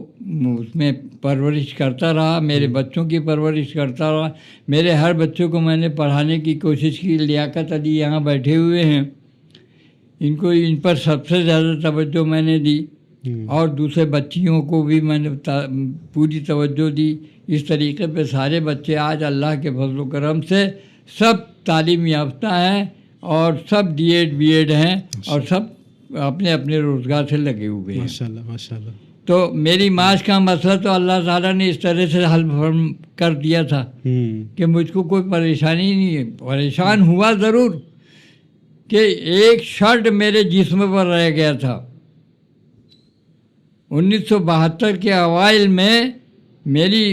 Speaker 1: उसमें परवरिश करता रहा, मेरे बच्चों की परवरिश करता रहा। मेरे हर बच्चों को मैंने पढ़ाने की कोशिश की। लियाकत अली यहाँ बैठे हुए हैं, इनको इन पर सबसे ज़्यादा तवज्जो मैंने दी, और दूसरे बच्चियों को भी मैंने पूरी तवज्जो दी। इस तरीके पे सारे बच्चे आज अल्लाह के फजल व करम से सब तालीम याफ्ता हैं और सब D.Ed B.Ed हैं और सब अपने अपने रोज़गार से लगे हुए हैं।
Speaker 2: माशाल्लाह माशाल्लाह।
Speaker 1: तो मेरी माश का मसला तो अल्लाह ताला ने इस तरह से हल कर दिया था कि मुझको कोई परेशानी नहीं है। परेशान हुआ ज़रूर कि एक शर्ट मेरे जिस्म पर रह गया था। 1972 के अवाइल में मेरी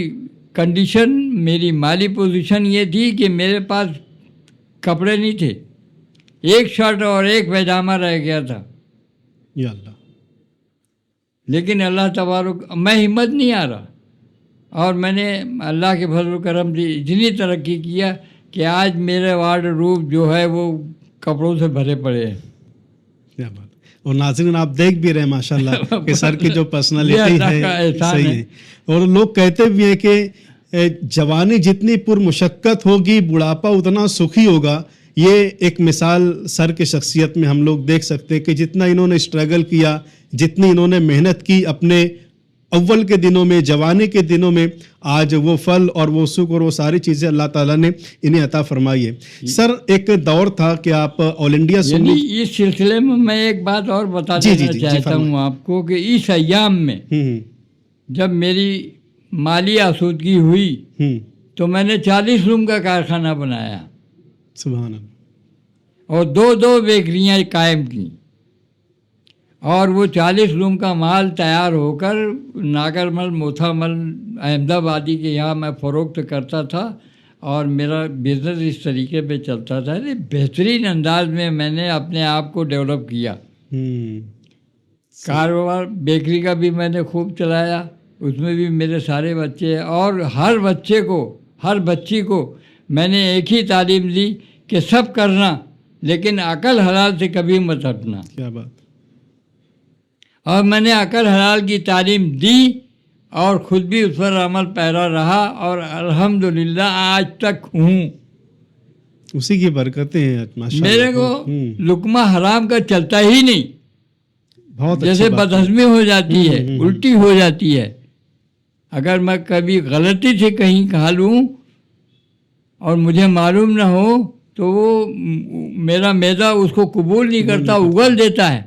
Speaker 1: कंडीशन, मेरी माली पोजीशन ये थी कि मेरे पास कपड़े नहीं थे, एक शर्ट और एक पैजामा रह गया था।
Speaker 2: या अल्लाह।
Speaker 1: लेकिन अल्लाह तबारक, मैं हिम्मत नहीं आ रहा, और मैंने अल्लाह के फजल करम से इतनी तरक्की किया कि आज मेरे वार्डरोब जो है वो कपड़ों से भरे पड़े हैं।
Speaker 2: क्या बात। और नाज़रीन आप देख भी रहे हैं माशाल्लाह कि सर की जो पर्सनालिटी है सही है। और लोग कहते भी हैं कि जवानी जितनी पुरमुशक्कत होगी बुढ़ापा उतना सुखी होगा। ये एक मिसाल सर की शख्सियत में हम लोग देख सकते हैं कि जितना इन्होंने स्ट्रगल किया, जितनी इन्होंने मेहनत की अपने अव्वल के दिनों में, जवानी के दिनों में, आज वो फल और वो सुख और वो सारी चीज़ें अल्लाह ताला ने इन्हें अता फरमाई है। सर एक दौर था कि आप ऑल इंडिया सुन्नी,
Speaker 1: इस सिलसिले में मैं एक बात और बता देना चाहता हूँ आपको कि इस अय्याम में जब मेरी माली आसूदगी हुई तो मैंने 40 रूम का कारखाना बनाया,
Speaker 2: सुभान अल्लाह,
Speaker 1: और 2 बेकरियाँ कायम की, और वो 40 रूम का माल तैयार होकर नागरमल, मोथामल, अहमदाबादी के यहाँ मैं फ़रोख्त करता था, और मेरा बिज़नेस इस तरीके पे चलता था। बेहतरीन अंदाज में मैंने अपने आप को डेवलप किया। कारोबार बेकरी का भी मैंने खूब चलाया, उसमें भी मेरे सारे बच्चे, और हर बच्चे को, हर बच्ची को मैंने एक ही तालीम दी कि सब करना, लेकिन अकल हलाल से कभी मत हटना।
Speaker 2: क्या बात।
Speaker 1: और मैंने अकल हलाल की तालीम दी और ख़ुद भी उस पर अमल पैरा रहा, और अल्हम्दुलिल्लाह आज तक हूँ।
Speaker 2: उसी की बरकतें हैं माशाल्लाह।
Speaker 1: मेरे को लुकमा हराम का चलता ही नहीं।
Speaker 2: बहुत
Speaker 1: जैसे बदहज़मी हो जाती है, उल्टी हो जाती है, अगर मैं कभी गलती से कहीं खा लूँ और मुझे मालूम ना हो तो वो मेरा मैदा उसको कबूल नहीं करता, उगल देता है।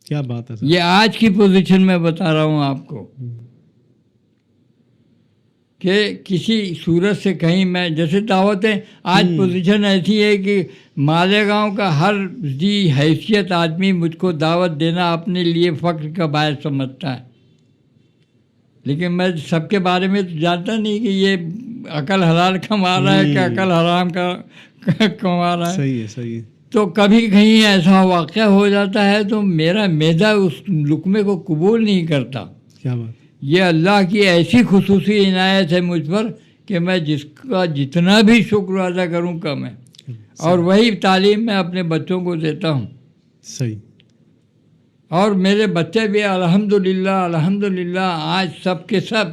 Speaker 2: क्या बात है सर। ये
Speaker 1: आज की पोजीशन में बता रहा हूँ आपको کہ کسی صورت سے کہیں میں جیسے دعوتیں آج پوزیشن ایسی ہے کہ مالیگاؤں کا ہر ذی حیثیت آدمی مجھ کو دعوت دینا اپنے لیے فخر کا باعث سمجھتا ہے، لیکن میں سب کے بارے میں تو جانتا نہیں کہ یہ عقل حلال کما رہا ہے کہ عقل حرام کا کما رہا ہے.
Speaker 2: صحیح ہے، صحیح ہے.
Speaker 1: تو کبھی کہیں ایسا واقعہ ہو جاتا ہے تو میرا معدہ اس لقمے کو قبول نہیں کرتا.
Speaker 2: کیا بات.
Speaker 1: یہ اللہ کی ایسی خصوصی عنایت ہے مجھ پر کہ میں جس کا جتنا بھی شکر ادا کروں کم ہے، اور وہی تعلیم میں اپنے بچوں کو دیتا ہوں.
Speaker 2: صحیح.
Speaker 1: اور میرے بچے بھی الحمدللہ آج سب کے سب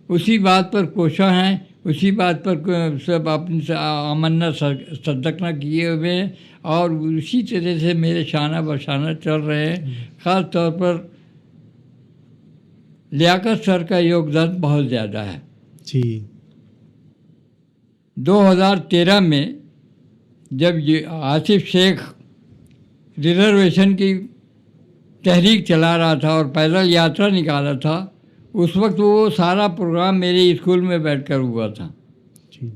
Speaker 1: اسی بات پر کوشاں ہیں، اسی بات پر سب اپنے آمنا صدقنا کیے ہوئے ہیں، اور اسی طرح سے میرے شانہ بشانہ چل رہے ہیں. خاص طور پر لیاقت سر کا یوگدان بہت زیادہ ہے.
Speaker 2: جی.
Speaker 1: 2013 میں جب یہ آصف شیخ ریزرویشن کی تحریک چلا رہا تھا اور پیدل یاترا نکالا تھا، اس وقت وہ سارا پروگرام میرے اسکول میں بیٹھ کر ہوا تھا.
Speaker 2: جی.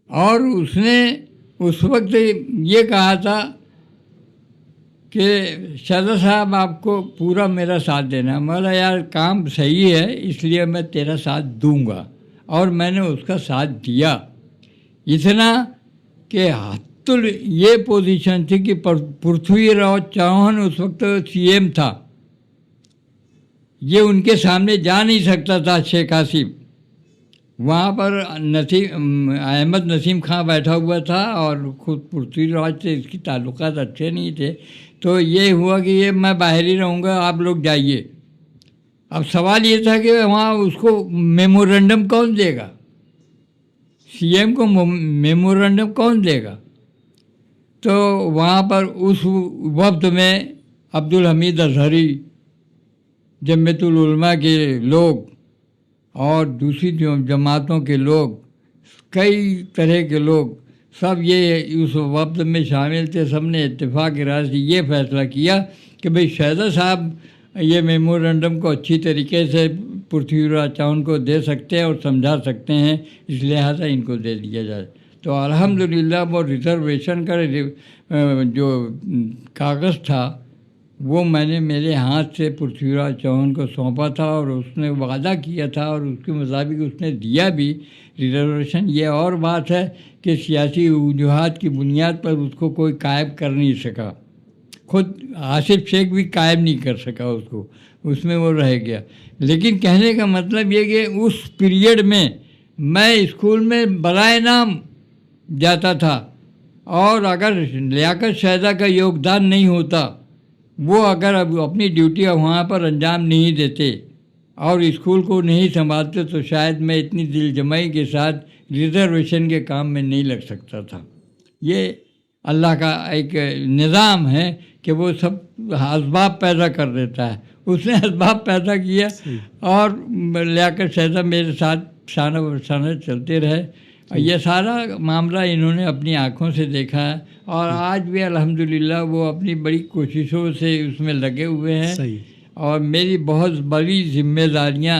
Speaker 1: اور اس نے اس وقت یہ کہا تھا کہ شہزاد صاحب آپ کو پورا میرا ساتھ دینا. میں بولا یار کام صحیح ہے اس لیے میں تیرا ساتھ دوں گا، اور میں نے اس کا ساتھ دیا. اتنا کہ یہ پوزیشن تھی کہ پرتھوی راؤ چوہان اس وقت سی ایم تھا، یہ ان کے سامنے جا نہیں سکتا تھا. شیخ آصف وہاں پر احمد نسیم خان بیٹھا ہوا تھا، اور خود پرتھوی راج سے اس کی تعلقات اچھے نہیں تھے. تو یہ ہوا کہ یہ میں باہر ہی رہوں گا، آپ لوگ جائیے. اب سوال یہ تھا کہ وہاں اس کو میمورنڈم کون دے گا، سی ایم کو میمورنڈم کون دے گا. تو وہاں پر اس وقت میں عبدالحمید اظہری، جمعیت العلماء کے لوگ اور دوسری جماعتوں کے لوگ، کئی طرح کے لوگ، سب یہ اس وقت میں شامل تھے. سب نے اتفاق رائے سے یہ فیصلہ کیا کہ بھئی شہزاد صاحب یہ میمورنڈم کو اچھی طریقے سے پرتھوی راج چوہان کو دے سکتے ہیں اور سمجھا سکتے ہیں، اس لہٰذا ان کو دے دیا جائے. تو الحمدللہ وہ ریزرویشن کا جو کاغذ تھا وہ میں نے میرے ہاتھ سے پرتھوی راج چوہان کو سونپا تھا، اور اس نے وعدہ کیا تھا اور اس کے مطابق اس نے دیا بھی ریزرویشن. یہ اور بات ہے کہ سیاسی وجوہات کی بنیاد پر اس کو کوئی قائم کر نہیں سکا، خود آصف شیخ بھی قائم نہیں کر سکا اس کو، اس میں وہ رہ گیا. لیکن کہنے کا مطلب یہ کہ اس پیریڈ میں میں اسکول میں برائے نام جاتا تھا، اور اگر لیاقت شہزاد کا یوگدان نہیں ہوتا، وہ اگر اب اپنی ڈیوٹی وہاں پر انجام نہیں دیتے اور اسکول کو نہیں سنبھالتے، تو شاید میں اتنی دل جمعی کے ساتھ ریزرویشن کے کام میں نہیں لگ سکتا تھا. یہ اللہ کا ایک نظام ہے کہ وہ سب اسباب پیدا کر دیتا ہے. اس نے اسباب پیدا کیا، اور لیاقت شہزاد میرے ساتھ شانہ بشانہ چلتے رہے. یہ سارا معاملہ انہوں نے اپنی آنکھوں سے دیکھا ہے، اور آج بھی الحمدللہ وہ اپنی بڑی کوششوں سے اس میں لگے ہوئے ہیں. اور میری بہت بڑی ذمہ داریاں،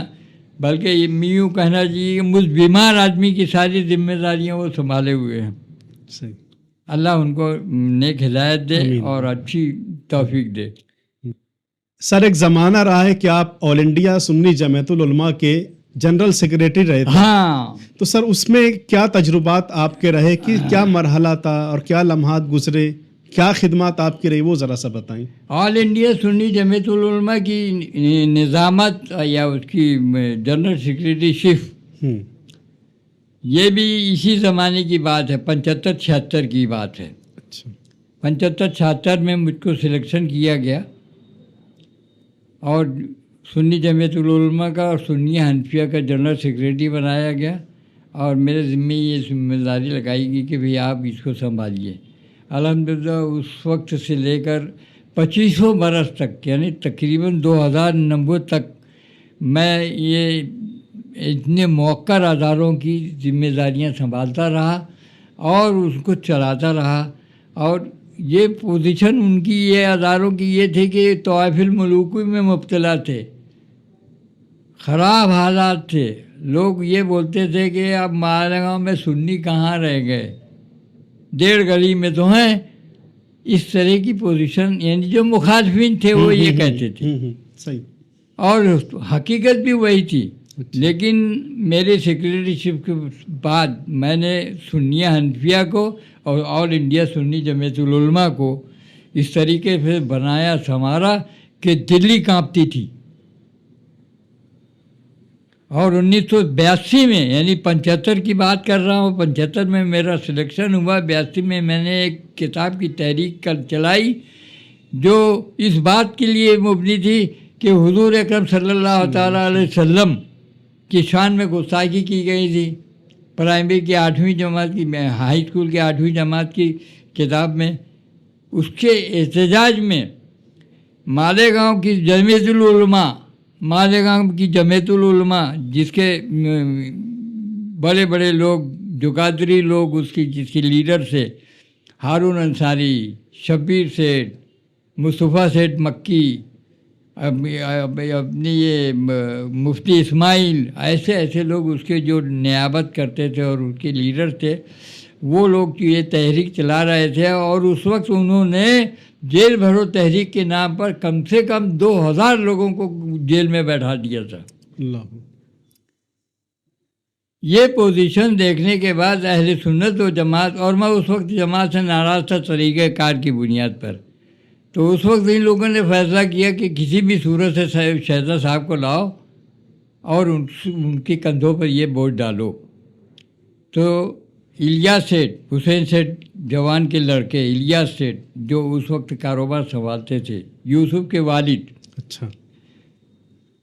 Speaker 1: بلکہ یہ یوں کہنا چاہیے کہ مجھ بیمار آدمی کی ساری ذمہ داریاں وہ سنبھالے ہوئے ہیں. اللہ ان کو نیک ہدایت دے اور اچھی توفیق دے.
Speaker 2: سر ایک زمانہ رہا ہے کہ آپ آل انڈیا سنی جمعیت العلماء کے جنرل سیکریٹری رہے تھے.
Speaker 1: ہاں.
Speaker 2: تو سر اس میں کیا تجربات آپ کے رہے، کہ کیا مرحلہ تھا اور کیا لمحات گزرے، کیا خدمات آپ کی رہی، وہ ذرا سا بتائیں.
Speaker 1: آل انڈیا سنی جمعیت العلماء کی نظامت یا اس کی جنرل سیکریٹری شپ، یہ بھی اسی زمانے کی بات ہے، 75-76 کی بات ہے. 75-76 میں مجھ کو سلیکشن کیا گیا اور سنی جمعیت العلماء کا اور سنی حنفیہ کا جنرل سیکریٹری بنایا گیا، اور میرے ذمہ یہ ذمہ داری لگائی گئی کہ بھئی آپ اس کو سنبھالیے. الحمدللہ اس وقت سے لے کر 2500 برس تک، یعنی تقریباً 2090 تک میں یہ اتنے موقر اداروں کی ذمہ داریاں سنبھالتا رہا اور اس کو چلاتا رہا. اور یہ پوزیشن ان کی، یہ اداروں کی یہ تھی کہ طوائف الملوکی میں مبتلا تھے، ख़राब हालात थे। लोग ये बोलते थे कि अब मालेगांव में सुन्नी कहाँ रह गए, 1.5 गली में तो हैं। इस तरह की पोजीशन, यानी जो मुखालफिन थे वो ये कहते थे,
Speaker 2: सही।
Speaker 1: और हकीकत भी वही थी। लेकिन मेरे सेक्रेटरीशिप के बाद मैंने सुन्निया हनफिया को और ऑल इंडिया सुन्नी जमीयतुल उलमा को इस तरीके से बनाया संवारा कि दिल्ली कांपती थी। और 1982 में, यानी 75 की बात कर रहा हूँ, 75 में मेरा सिलेक्शन हुआ। 82 में मैंने एक किताब की तहरीक कर चलाई जो इस बात के लिए मुबनी थी कि हुजूर अकरम सल्लल्लाहु तआला अलैहि वसल्लम की शान में गुस्ताखी की गई थी। प्राइमरी की 8वीं जमात की, हाई स्कूल की 8वीं जमात की किताब में, उसके एहतजाज में मालेगांव की जमीयतुल उलमा, मालेगांव की जमीयतुल उलमा जिसके बड़े बड़े लोग, जो कादरी लोग उसकी जिसकी लीडर से हारून अंसारी, शब्बीर सेठ, मुस्तफ़ा सेठ मक्की, अपनी ये मुफ्ती इस्माइल, ऐसे ऐसे लोग उसके जो नियाबत करते थे और उसके लीडर थे, वो लोग ये तहरीक चला रहे थे। और उस वक्त उन्होंने जेल भरो तहरीक के नाम पर कम से कम 2000 लोगों को जेल में बैठा दिया था। ये पोजीशन देखने के बाद अहले सुन्नत व जमात, और मैं उस वक्त जमात से नाराज़ था तरीक़ेकार की बुनियाद पर, तो उस वक्त इन लोगों ने फैसला किया कि किसी भी सूरत से शहज़ाद साहब को लाओ और उनके कंधों पर ये बोझ डालो। तो इलियास सेठ, हुसैन सेठ जवान के लड़के इलियास सेठ, जो उस वक्त कारोबार संभालते थे, यूसुफ के वालिद,
Speaker 2: अच्छा,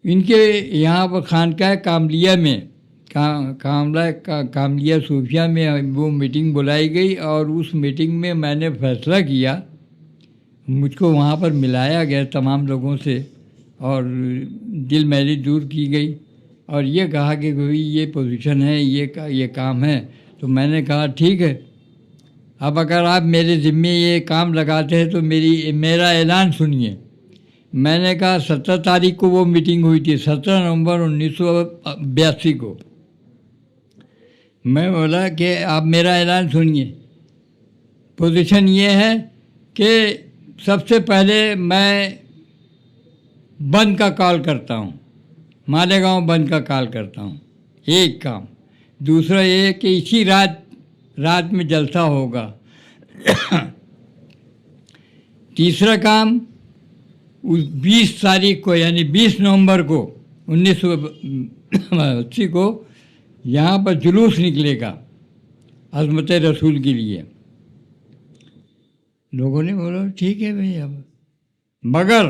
Speaker 1: इनके यहाँ पर खानकाह कामलिया में, कामलिया सूफिया में वो मीटिंग बुलाई गई। और उस मीटिंग में मैंने फैसला किया, मुझको वहाँ पर मिलाया गया तमाम लोगों से और दिल मैली दूर की गई और ये कहा कि भाई ये पोजीशन है, ये काम है। तो मैंने कहा ठीक है, अब अगर आप मेरे ज़िम्मे ये काम लगाते हैं तो मेरा ऐलान सुनिए। मैंने कहा 17 तारीख को वो मीटिंग हुई थी, 17 नवंबर 1982 को। मैं बोला कि आप मेरा ऐलान सुनिए। पोजीशन ये है कि सबसे पहले मैं बंद का कॉल करता हूँ, मालेगांव बंद का कॉल करता हूँ, एक काम। दूसरा ये कि इसी रात में जलसा होगा। तीसरा काम, उस 20 तारीख को, यानी 20 नवंबर को 1980 को यहाँ पर जुलूस निकलेगा अज़मत रसूल के लिए। लोगों ने बोला ठीक है भाई। अब मगर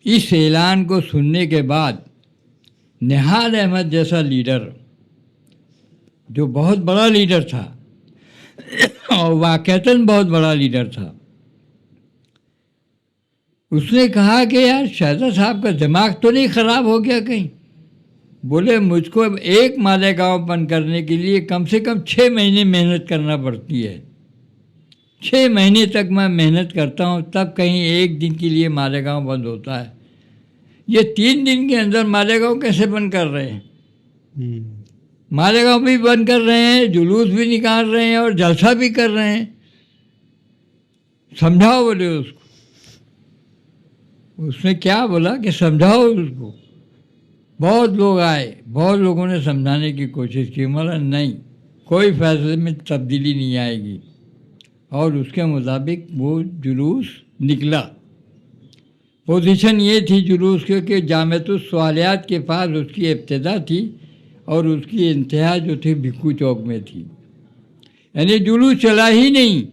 Speaker 1: इस ऐलान को सुनने के बाद निहाल अहमद जैसा लीडर, जो बहुत बड़ा लीडर था और वाक़ईतन बहुत बड़ा लीडर था, उसने कहा कि यार शहज़ाद साहब का दिमाग तो नहीं ख़राब हो गया कहीं। बोले मुझको एक मालेगांव बंद करने के लिए कम से कम 6 महीने मेहनत करना पड़ती है। 6 महीने तक मैं मेहनत करता हूँ, तब कहीं एक दिन के लिए मालेगांव बंद होता है। ये 3 दिन के अंदर मालेगांव कैसे बंद कर रहे हैं? मालेगांव भी बंद कर रहे हैं, जुलूस भी निकाल रहे हैं और जलसा भी कर रहे हैं। समझाओ बोले उसको। उसने क्या बोला कि समझाओ उसको। बहुत लोग आए, बहुत लोगों ने समझाने की कोशिश की, मगर नहीं, कोई फैसले में तब्दीली नहीं आएगी। और उसके मुताबिक वो जुलूस निकला। पोजीशन ये थी जुलूस के कि जामिअतुस सवालियात के पास उसकी इब्तिदा थी और उसकी इंतहा जो थी भिक्खू चौक में थी। यानी जुलूस चला ही नहीं,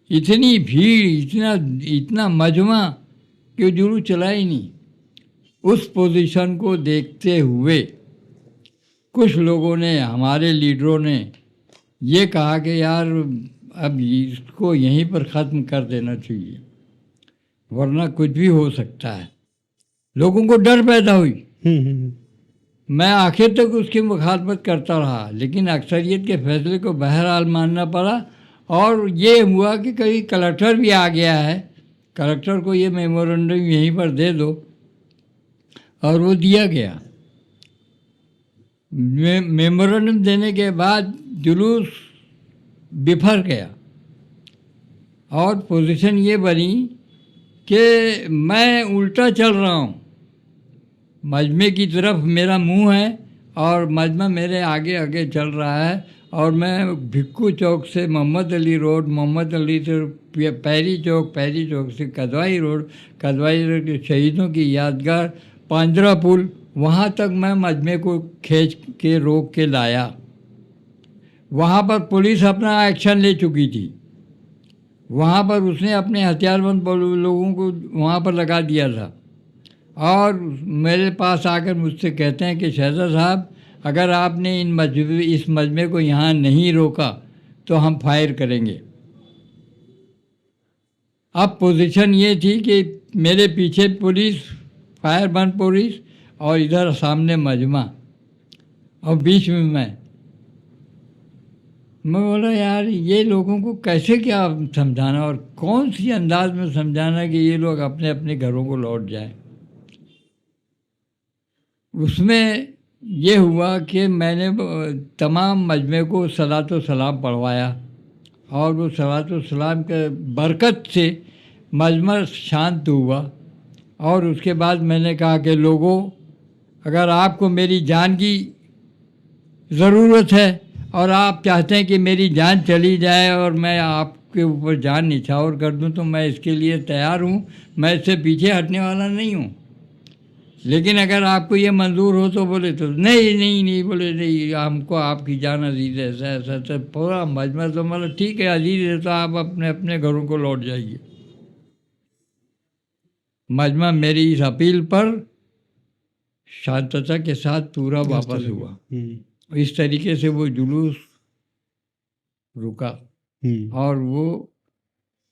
Speaker 1: इतनी भीड़, इतना मजमा कि जुलूस चला ही नहीं। उस पोजीशन को देखते हुए कुछ लोगों ने, हमारे लीडरों ने ये कहा कि यार अब इसको यहीं पर ख़त्म कर देना चाहिए, वरना कुछ भी हो सकता है। लोगों को डर पैदा हुई। मैं आखिर तक उसकी मुखालफत करता रहा, लेकिन अक्सरियत के फैसले को बहरहाल मानना पड़ा। और ये हुआ कि कहीं कलेक्टर भी आ गया है, कलेक्टर को ये मेमोरेंडम यहीं पर दे दो। اور وہ دیا گیا. میمورنڈم دینے کے بعد جلوس بفر گیا اور پوزیشن یہ بنی کہ میں الٹا چل رہا ہوں. مجمع کی طرف میرا منہ ہے اور مجمع میرے آگے آگے چل رہا ہے اور میں بھکو چوک سے محمد علی روڈ، محمد علی سے پیری چوک سے کدوائی روڈ کے شہیدوں کی یادگار پانجرا پل، وہاں تک میں مجمع کو کھینچ کے روک کے لایا. وہاں پر پولیس اپنا ایکشن لے چکی تھی. وہاں پر اس نے اپنے ہتھیار بند لوگوں کو وہاں پر لگا دیا تھا اور میرے پاس آ کر مجھ سے کہتے ہیں کہ شہزاد صاحب اگر آپ نے اس مجمع کو یہاں نہیں روکا تو ہم فائر کریں گے. اب پوزیشن یہ تھی کہ میرے پیچھے پولیس، فائر بند پولیس، اور ادھر سامنے مجمع اور بیچ میں میں بولا یار یہ لوگوں کو کیسے کیا سمجھانا اور کون سی انداز میں سمجھانا کہ یہ لوگ اپنے اپنے گھروں کو لوٹ جائیں. اس میں یہ ہوا کہ میں نے تمام مجمع کو صلاۃ و سلام پڑھوایا اور وہ صلاۃ و سلام کے برکت سے مجمع شانت ہوا. اور اس کے بعد میں نے کہا کہ لوگوں، اگر آپ کو میری جان کی ضرورت ہے اور آپ چاہتے ہیں کہ میری جان چلی جائے اور میں آپ کے اوپر جان نچھاور کر دوں تو میں اس کے لیے تیار ہوں، میں اس سے پیچھے ہٹنے والا نہیں ہوں. لیکن اگر آپ کو یہ منظور ہو تو بولے تو نہیں بولے نہیں، ہم کو آپ کی جان عزیز ہے. ایسا پورا مجمع تو مطلب ٹھیک ہے عزیز ہے تو آپ اپنے اپنے گھروں کو لوٹ جائیے. مجمع میری اس اپیل پر شانتتا کے ساتھ پورا واپس ہوا. اس طریقے سے وہ جلوس رکا اور وہ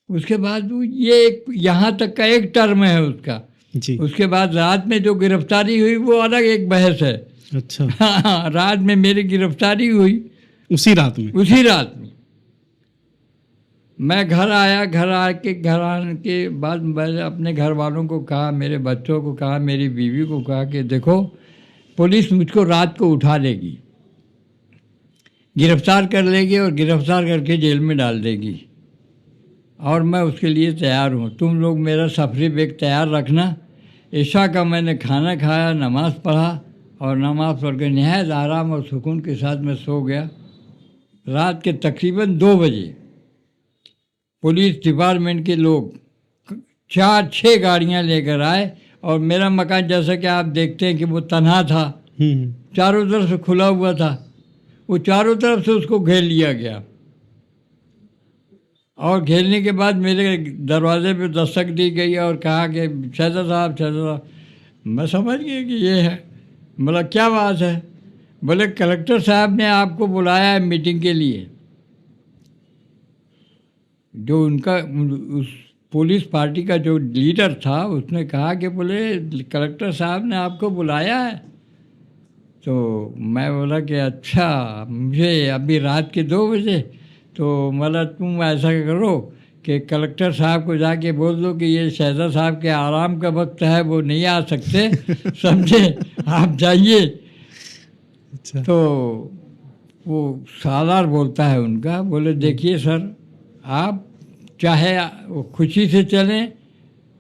Speaker 1: اس کے بعد یہ یہاں تک کا ایک ٹرم ہے اس کا. اس کے بعد رات میں جو گرفتاری ہوئی وہ الگ ایک بحث ہے.
Speaker 2: اچھا
Speaker 1: رات میں میری گرفتاری ہوئی
Speaker 2: اسی رات میں میں گھر آیا. گھر آنے کے بعد میں نے اپنے گھر والوں کو کہا، میرے بچوں کو کہا، میری بیوی کو کہا کہ دیکھو پولیس مجھ کو رات کو اٹھا لے گی، گرفتار کر لے گی اور گرفتار کر کے جیل میں ڈال دے گی اور میں اس کے لیے تیار ہوں. تم لوگ میرا سفری بیگ تیار رکھنا. عشاء کا میں نے کھانا کھایا، نماز پڑھا اور نماز پڑھ کے نہایت آرام اور سکون کے ساتھ میں سو گیا. رات کے تقریباً 2 بجے پولیس ڈپارٹمنٹ کے لوگ 4-6 گاڑیاں لے کر آئے اور میرا مکان جیسا کہ آپ دیکھتے ہیں کہ وہ تنہا تھا، چاروں طرف سے کھلا ہوا تھا. وہ چاروں طرف سے اس کو گھیر لیا گیا اور گھیرنے کے بعد میرے دروازے پہ دستک دی گئی اور کہا کہ شہزاد صاحب. میں سمجھ گیا کہ یہ ہے. بولا کیا بات ہے؟ بولے کلکٹر صاحب نے آپ کو بلایا ہے میٹنگ کے لیے. جو ان کا اس پولیس پارٹی کا جو لیڈر تھا اس نے کہا کہ بولے کلکٹر صاحب نے آپ کو بلایا ہے. تو میں بولا کہ اچھا، مجھے ابھی رات کے 2 بجے تو مطلب تم ایسا کرو کہ کلکٹر صاحب کو جا کے بول دو کہ یہ شہزاد صاحب کے آرام کا وقت ہے، وہ نہیں آ سکتے، سمجھے، آپ جائیے. تو وہ سالار بولتا ہے ان کا، بولے دیکھیے سر، آپ چاہے خوشی سے چلیں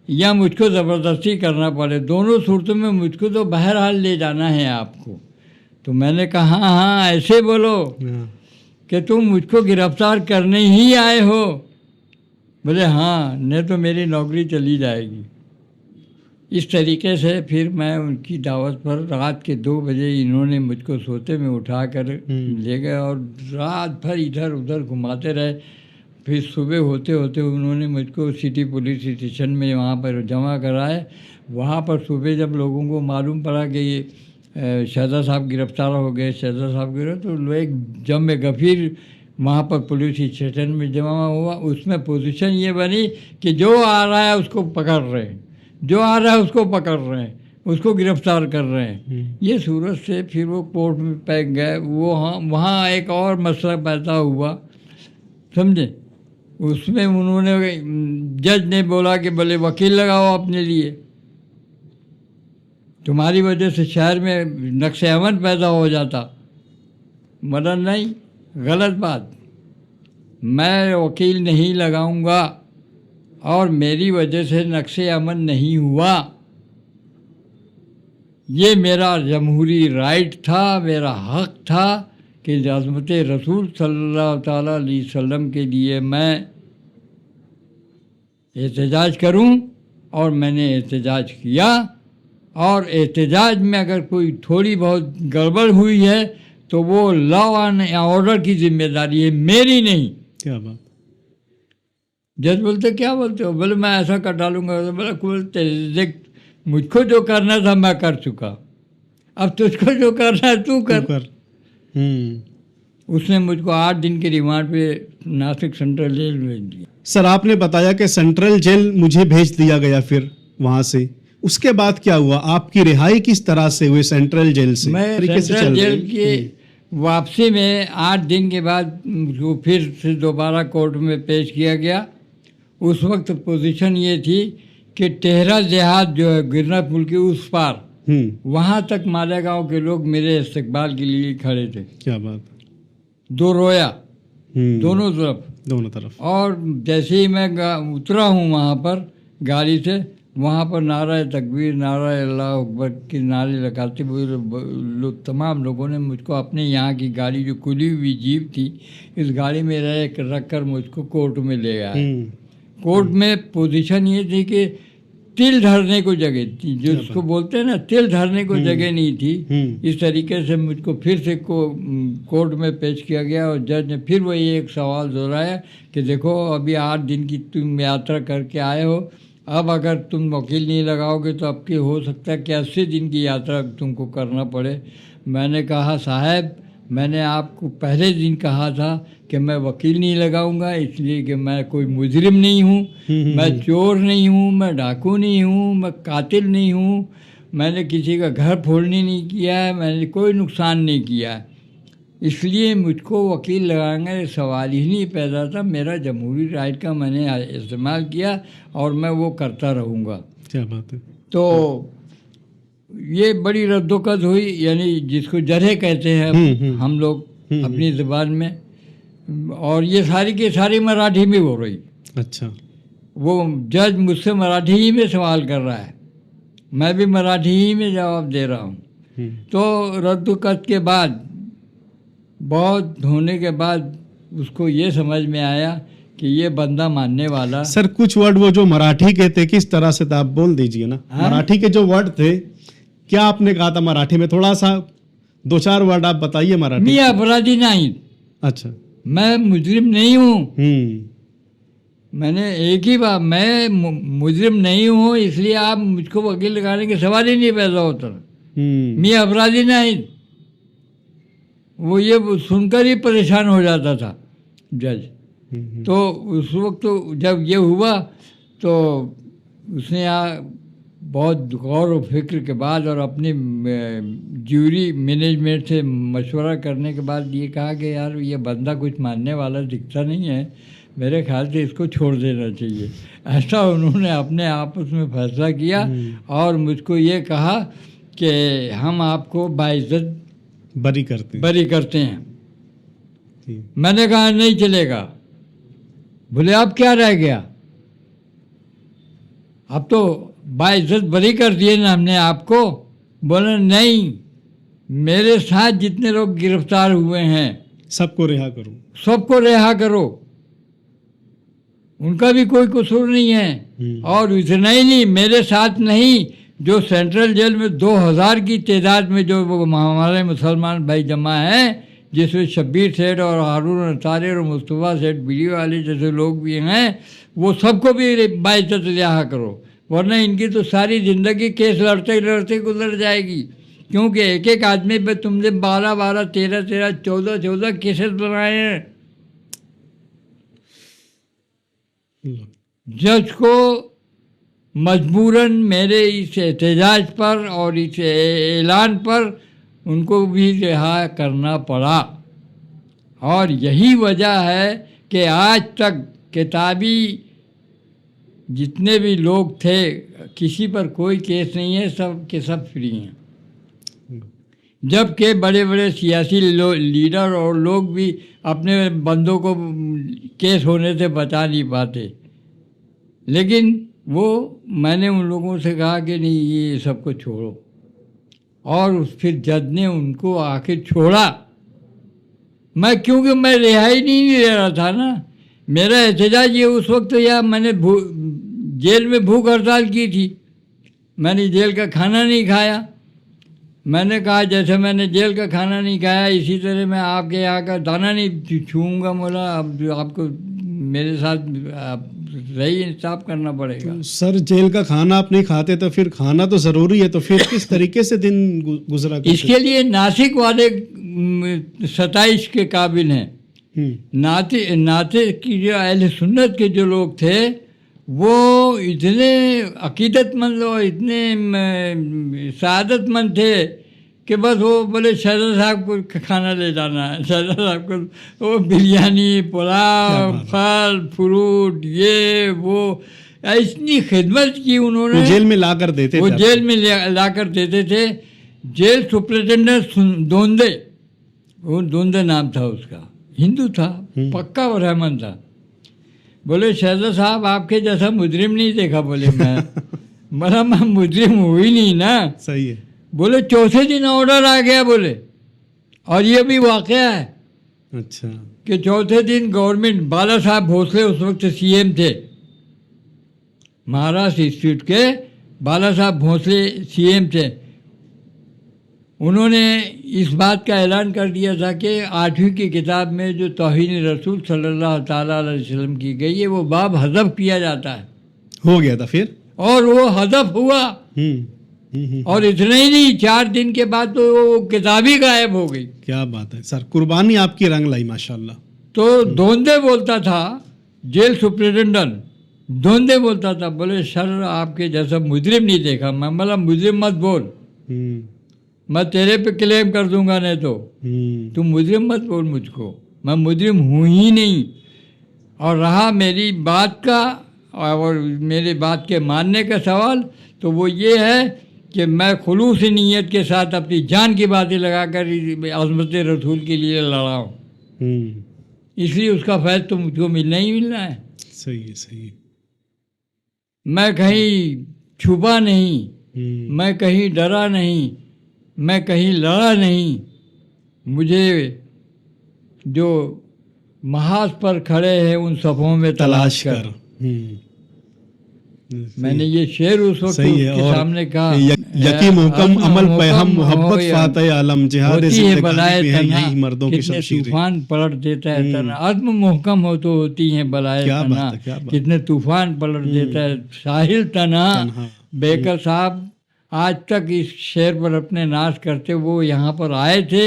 Speaker 2: یا مجھ کو زبردستی کرنا پڑے، دونوں صورتوں میں مجھ کو تو بہرحال لے جانا ہے آپ کو. تو میں نے کہا ہاں ایسے بولو کہ تم مجھ کو گرفتار کرنے ہی آئے ہو. بولے ہاں، نہیں تو میری نوکری چلی جائے گی. اس طریقے سے پھر میں ان کی دعوت پر رات کے 2 بجے انہوں نے مجھ کو سوتے میں اٹھا کر لے گئے اور رات بھر ادھر ادھر گھماتے رہے. پھر صبح ہوتے ہوتے انہوں نے مجھ کو سٹی پولیس اسٹیشن میں وہاں پر جمع کرائے. وہاں پر صبح جب لوگوں کو معلوم پڑا کہ یہ شہزاد صاحب گرفتار ہو گئے، تو ایک جمع غفیر وہاں پر پولیس اسٹیشن میں جمع ہوا. اس میں پوزیشن یہ بنی کہ جو آ رہا ہے اس کو پکڑ رہے ہیں، جو آ رہا ہے اس کو پکڑ رہے ہیں، اس کو گرفتار کر رہے ہیں. یہ صورت سے پھر وہ کورٹ میں پیک گئے. وہاں ایک اور مسئلہ پیدا ہوا، سمجھے. اس میں انہوں نے جج نے بولا کہ بھلے وکیل لگاؤ اپنے لیے.
Speaker 1: तुम्हारी वजह से शहर में नक्श अमन पैदा हो जाता, मगर नहीं, गलत बात। मैं वकील नहीं लगाऊंगा और मेरी वजह से नक्श अमन नहीं हुआ। ये मेरा जमहूरी राइट था, मेरा हक था कि अज़मत रसूल सल्लल्लाहु ताला अलैहि वसल्लम के लिए मैं एहतजाज करूं, और मैंने एहतजाज किया। और एहतजाज में अगर कोई थोड़ी बहुत गड़बड़ हुई है तो वो लॉ एंड ऑर्डर की जिम्मेदारी है, मेरी नहीं।
Speaker 2: क्या बात।
Speaker 1: जज बोलते क्या बोलते हो, बोले मैं ऐसा कर डालूंगा। बोला बोलते देख, मुझको जो करना था मैं कर चुका, अब तुझको जो करना है तू कर। उसने मुझको 8 दिन के रिमांड पे नासिक सेंट्रल जेल भेज दिया।
Speaker 2: सर, आपने बताया कि सेंट्रल जेल मुझे भेज दिया गया, फिर वहां से उसके बाद क्या हुआ? आपकी रिहाई किस तरह से हुई सेंट्रल जेल से?
Speaker 1: मैं सेंट्रल जेल की वापसी में 8 दिन के बाद मुझको फिर से दोबारा कोर्ट में पेश किया गया। उस वक्त पोजीशन ये थी कि टेहरा देहात जो है गिरना पुल के उस पार, वहाँ तक मालेगांव के लोग मेरे इस्तकबाल के लिए खड़े थे।
Speaker 2: क्या बात।
Speaker 1: 2 रोया दोनों तरफ। और जैसे ही मैं उतरा हूँ वहाँ पर गाड़ी से, वहाँ पर नारा तकबीर, नारा अल्लाह अकबर के नारे लगाते हुए तमाम लोगों ने मुझको अपने यहाँ की गाड़ी, जो खुली हुई जीप थी, इस गाड़ी में रख कर मुझको कोर्ट में ले गया। कोर्ट में पोजीशन ये थी कि तिल धरने को जगह थी, जो उसको बोलते हैं ना, तिल धरने को जगह नहीं थी। इस तरीके से मुझको फिर से कोर्ट में पेश किया गया और जज ने फिर वही एक सवाल दोहराया कि देखो, अभी 8 दिन की तुम यात्रा करके आए हो, अब अगर तुम वकील नहीं लगाओगे तो अब की हो सकता है कि 80 दिन की यात्रा तुमको करना पड़े। मैंने कहा साहब, मैंने आपको पहले दिन कहा था कि मैं वकील नहीं लगाऊंगा, इसलिए कि मैं कोई मुजरिम नहीं हूँ, मैं चोर नहीं हूँ, मैं डाकू नहीं हूँ, मैं कातिल नहीं हूँ, मैंने किसी का घर फोड़ने नहीं किया है, मैंने कोई नुकसान नहीं किया है, इसलिए मुझको वकील लगाने सवाल ही नहीं पैदा था। मेरा जमहूरी राइट का मैंने इस्तेमाल किया और मैं वो करता रहूँगा।
Speaker 2: क्या बात है।
Speaker 1: तो ये बड़ी रद्दोकद हुई, यानी जिसको जरह कहते हैं हम लोग अपनी ज़बान में, और ये सारी की सारी मराठी में हो रही।
Speaker 2: अच्छा।
Speaker 1: वो जज मुझसे मराठी ही में सवाल कर रहा है, मैं भी मराठी ही में जवाब दे रहा हूँ। तो रद्दोकद के बाद, बहुत होने के बाद, उसको ये समझ में आया कि ये बंदा मानने वाला।
Speaker 2: सर, कुछ वर्ड वो जो मराठी के थे, किस तरह से था आप बोल दीजिए ना। मराठी के जो वर्ड थे, क्या आपने कहा था मराठी में? थोड़ा सा 2-4 वर्ड आप बताइए मराठी।
Speaker 1: मैं अपराधी नहीं।
Speaker 2: अच्छा।
Speaker 1: मैं मुजरिम नहीं हूँ। मैंने एक ही बात, मैं मुजरिम नहीं हूँ, इसलिए आप मुझको वकील लगाने के सवाल ही नहीं पैदा होता। मैं अपराधी नहीं। वो ये सुनकर ही परेशान हो जाता था जज। तो उस वक्त तो जब ये हुआ तो उसने बहुत गौर और फिक्र के बाद और अपनी ज्यूरी मैनेजमेंट से मशवरा करने के बाद ये कहा कि यार, ये बंदा कुछ मानने वाला दिखता नहीं है, मेरे ख्याल से इसको छोड़ देना चाहिए। ऐसा उन्होंने अपने आपस में फैसला किया और मुझको ये कहा कि हम आपको बाइज्जत
Speaker 2: बरी करते
Speaker 1: हैं। मैंने कहा नहीं चलेगा। बोले अब क्या रह गया, अब तो बाइज्जत बरी कर दिए ना हमने आपको। बोले नहीं, मेरे साथ जितने लोग गिरफ्तार हुए हैं
Speaker 2: सबको रिहा करो,
Speaker 1: सबको रिहा करो, उनका भी कोई कसूर नहीं है। और इतना ही नहीं, मेरे साथ नहीं, जो सेंट्रल जेल में 2000 की तादाद में जो हमारे मुसलमान भाई जमा हैं, जिसमें शब्बीर सेठ और हारून अंसारी और मुस्तफ़ा सेठ वीडियो वाले जैसे लोग भी हैं, वो सबको भी बाइज्जत रिहा करो, वरना इनकी तो सारी ज़िंदगी केस लड़ते लड़ते गुजर जाएगी। क्योंकि एक एक आदमी पे तुमने 12-12, 13-13, 14-14 केसेस बनाए हैं। जज को मजबूरन मेरे इस एहतजाज पर और इस ऐलान पर उनको भी रिहा करना पड़ा। और यही वजह है कि आज तक किताबी जितने भी लोग थे किसी पर कोई केस नहीं है, सब के सब फ्री हैं। जबकि बड़े बड़े सियासी लीडर और लोग भी अपने बंदों को केस होने से बचा नहीं पाते। लेकिन वो मैंने उन लोगों से कहा कि नहीं, ये सबको छोड़ो, और फिर जज ने उनको आखिर छोड़ा। क्योंकि मैं रिहाई नहीं ले रहा था ना। मेरा एहतजाज ये उस वक्त या मैंने जेल में भूख हड़ताल की थी, मैंने जेल का खाना नहीं खाया। मैंने कहा जैसे मैंने जेल का खाना नहीं खाया इसी तरह मैं आपके यहाँ का दाना नहीं छूऊंगा। बोला अब जो आपको मेरे साथ रही इंसाफ करना पड़ेगा।
Speaker 2: सर जेल का खाना आप नहीं खाते तो फिर खाना तो ज़रूरी है, तो फिर किस तरीके से दिन गुजरा करते?
Speaker 1: इसके लिए नासिक वाले 27 के काबिल हैं। नाते की जो अहले सुन्नत के जो लोग थे वो इतने अकीदतमंद और इतने सआदतमंद थे कि बस वो बोले शहजाद साहब को खाना ले जाना है, शहजाद साहब को वो बिरयानी, पुलाव, फल फ्रूट, ये वो इतनी खिदमत की उन्होंने।
Speaker 2: वो जेल में ला कर देते
Speaker 1: वो
Speaker 2: थे,
Speaker 1: जेल में ला कर देते थे। जेल सुपरिटेंडेंट दोंदे, वो दोंदे नाम था उसका, हिंदू था, पक्का रहमन था। बोले शहजाद साहब आपके जैसा मुजरिम नहीं देखा। बोले मैं मुजरिम हुई नहीं ना।
Speaker 2: सही है।
Speaker 1: बोले चौथे दिन ऑर्डर आ गया। बोले और ये भी वाकया है।
Speaker 2: अच्छा।
Speaker 1: कि चौथे दिन गवर्नमेंट, बाला साहब भोसले उस वक्त सीएम थे, महाराष्ट्र इंस्टीट्यूट के बाला साहब भोसले सीएम थे। उन्होंने इस बात का ऐलान कर दिया था कि 8वीं की किताब में जो तौहीन रसूल सल्लल्लाहु ताला अलैहि वसल्लम की गई है वो बाब हज़फ किया जाता है।
Speaker 2: हो गया था फिर,
Speaker 1: और वो हज़फ हुआ। और इतना ही नहीं, 4 दिन के बाद तो वो किताब ही गायब हो गई।
Speaker 2: क्या बात है सर, कुर्बानी आपकी रंग लाई माशाल्लाह।
Speaker 1: तो दोंदे बोलता था, जेल सुपरिटेंडेंट दोंदे बोलता था, बोले सर आपके जैसा मुजरिम नहीं देखा। मैं बोला मुजरिम मत बोल, मैं तेरे पे क्लेम कर दूंगा, नहीं तो तुम मुजरिम मत बोल मुझको, मैं मुजरिम हूँ ही नहीं। और रहा मेरी बात का और मेरी बात के मानने का सवाल, तो वो ये है कि मैं खुलूस नीयत के साथ अपनी जान की बातें लगाकर अज़मत रसूल के लिए लड़ा हूँ। इसलिए उसका फैज़ तो मुझको मिलना ही मिलना है।
Speaker 2: सही है, सही है।
Speaker 1: मैं कहीं छुपा नहीं, मैं कहीं डरा नहीं, मैं कहीं लड़ा नहीं। मुझे जो महाज पर खड़े हैं उन सफ़ों में तलाश कर। मैंने ये शेर उस वक्त उसके सामने कहा,
Speaker 2: यकीन हुक्म अमल पे हम मोहब्बत फातह आलम जिहाद ज़िंदगी है यही मर्दों की शमशीरें।
Speaker 1: तूफान पलट देता है तना, अज़्म मुहकम हो तो होती हैं बलाए तना, कितने तूफान पलट देता है साहिल तना। बेकर साहब आज तक इस शेर पर अपने नाश करते वो यहाँ पर आए थे,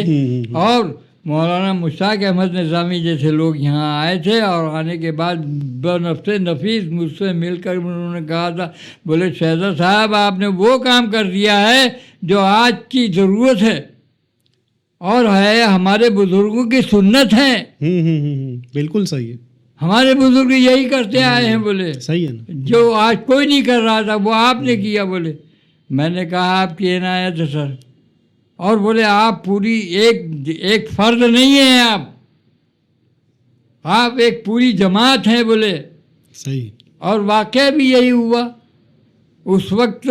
Speaker 1: और मौलाना मुश्ताक अहमद निज़ामी जैसे लोग यहाँ आए थे, और आने के बाद बनफ्से नफीस मुझसे मिलकर उन्होंने कहा था, बोले शहजाद साहब आपने वो काम कर दिया है जो आज की ज़रूरत है और है हमारे बुज़ुर्गों की सुन्नत है।
Speaker 2: बिल्कुल सही है,
Speaker 1: हमारे बुज़ुर्ग यही करते आए हैं। बोले
Speaker 2: सही है ना,
Speaker 1: जो आज कोई नहीं कर रहा था वो आपने किया। बोले मैंने कहा आपकी इनायत है सर। और बोले आप पूरी एक फर्द नहीं है, आप एक पूरी जमात है। बोले
Speaker 2: सही। और
Speaker 1: वाकई भी यही हुआ। उस वक्त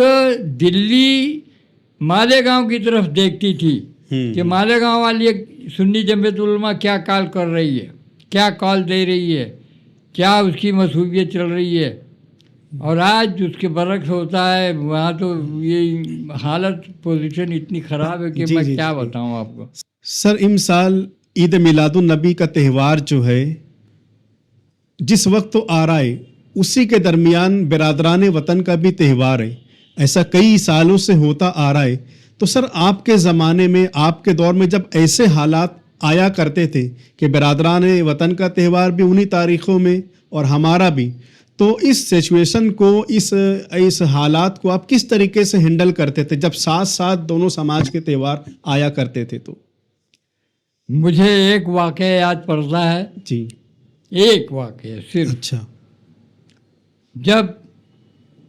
Speaker 1: दिल्ली मालेगांव की तरफ देखती थी कि मालेगांव वाली एक सुन्नी जमात उलमा क्या कॉल कर रही है, क्या कॉल दे रही है, क्या उसकी मसूबियत चल रही है। और आज उसके बरक्स होता है वहाँ, तो ये हालत पोजीशन इतनी ख़राब है कि मैं क्या बताऊँ आपको।
Speaker 2: सर इमसाल ईद मिलादुन नबी का त्यौहार जो है जिस वक्त तो आ रहा है उसी के दरमियान बिरादरान वतन का भी त्यौहार है, ऐसा कई सालों से होता आ रहा है। तो सर आपके ज़माने में, आपके दौर में जब ऐसे हालात आया करते थे कि बिरादरान वतन का त्यौहार भी उन्हीं तारीख़ों में और हमारा भी, तो इस सिचुएशन को, इस हालात को आप किस तरीके से हैंडल करते थे जब साथ साथ दोनों समाज के त्यौहार आया करते थे? तो
Speaker 1: मुझे एक वाक़या याद पड़ता है जी, एक वाक़या सिर्फ।
Speaker 2: अच्छा।
Speaker 1: जब